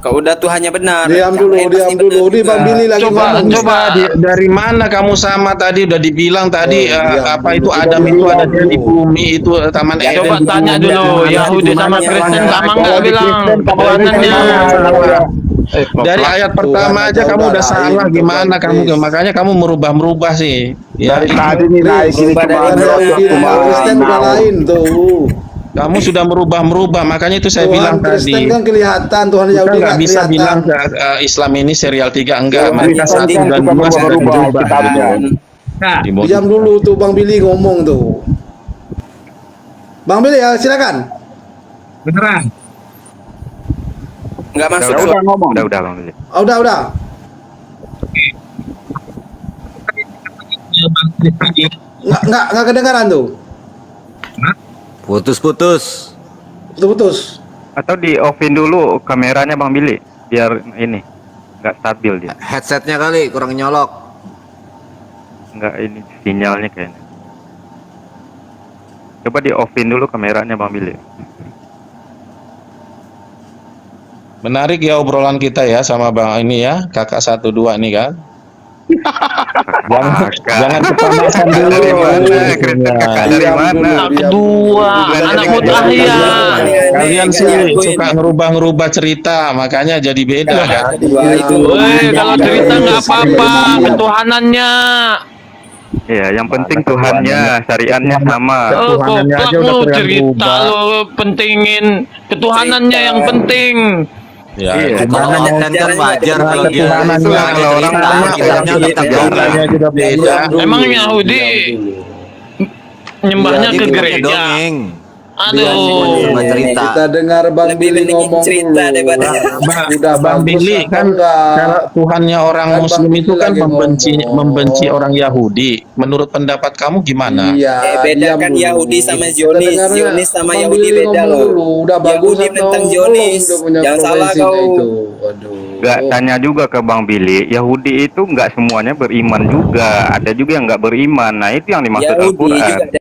Kalau udah Tuhannya benar, Diam yang dulu, lain pasti diam dulu. benar Di Bang juga. Billy lagi ngomong. Coba Dari mana kamu sama tadi udah dibilang tadi diam apa dulu. itu Kita Adam itu diam ada dulu. di bumi itu Taman Eden. Coba di tanya bumi. dulu, Yahudi sama Kristen sama nggak bilang ketuhanannya? Dari ayat pertama aja kamu udah salah, gimana kamu? Makanya kamu merubah sih. Ya, Dari tadi nih naik ini cuma Kristen udah lain tuh. kamu sudah merubah, makanya itu saya bilang Kristen tadi. kan kelihatan, Tuhan Kita Yahudi nggak nggak bisa bilang kelihatan. ke Islam ini serial 3 enggak. Ya, Mereka Kristen 1 kan dan suka 2 sudah merubah dirubah. kitabnya. Nah, Diam dulu tuh Bang Billy ngomong tuh. Bang Billy ya silakan. beneran. Nggak masuk. Udah ngomong. Udah Bang Billy. Oh, udah. Nggak kedengaran tuh. Putus-putus. Putus. Atau di offin dulu kameranya Bang Billy biar ini nggak stabil dia. Headsetnya kali kurang nyolok. Nggak ini sinyalnya kayaknya. Coba di offin dulu kameranya Bang Billy. Menarik ya obrolan kita ya sama Bang ini ya, kakak 1-2 nih kan. Jangan kepanasan dulu. Dari mana? Kristen kakak dari mana? Kedua, anak mutahya. Kalian sih suka ngerubah cerita, makanya jadi beda kan. Kalau cerita nggak apa-apa, ketuhanannya. Iya, yang penting Tuhannya, syariatnya sama. Ketuhanannya aja udah Lu terlihat cerita berubah. lo pentingin ketuhanannya yang penting. Ya, Iya, Kalau nyetan kan wajar kalau dia ketuhanannya kalau orang lama ceritanya tetap ceritanya juga beda. Emang Yahudi nyembahnya ke gereja. dongeng. Aduh. Sama cerita. Kita dengar Bang Billy ngomong cerita dulu. Udah Bang bagus Billy atau kan enggak? kalau Tuhannya orang Kan Muslim Bang itu Billy kan lagi ngomong. membenci orang Yahudi. Menurut pendapat kamu gimana? Iya, Bedakan diam dulu. Yahudi sama Kita Zionis. dengarnya Zionis sama Bang Yahudi Billy beda ngomong loh. dulu. Udah bagus Yahudi atau tentang belum Zionis. dia punya Jangan salah profesinya kau. itu. Aduh. Nggak tanya juga ke Bang Billy, Yahudi itu nggak semuanya beriman juga. Ada juga yang nggak beriman. Nah itu yang dimaksud Yahudi Al-Quran. juga ada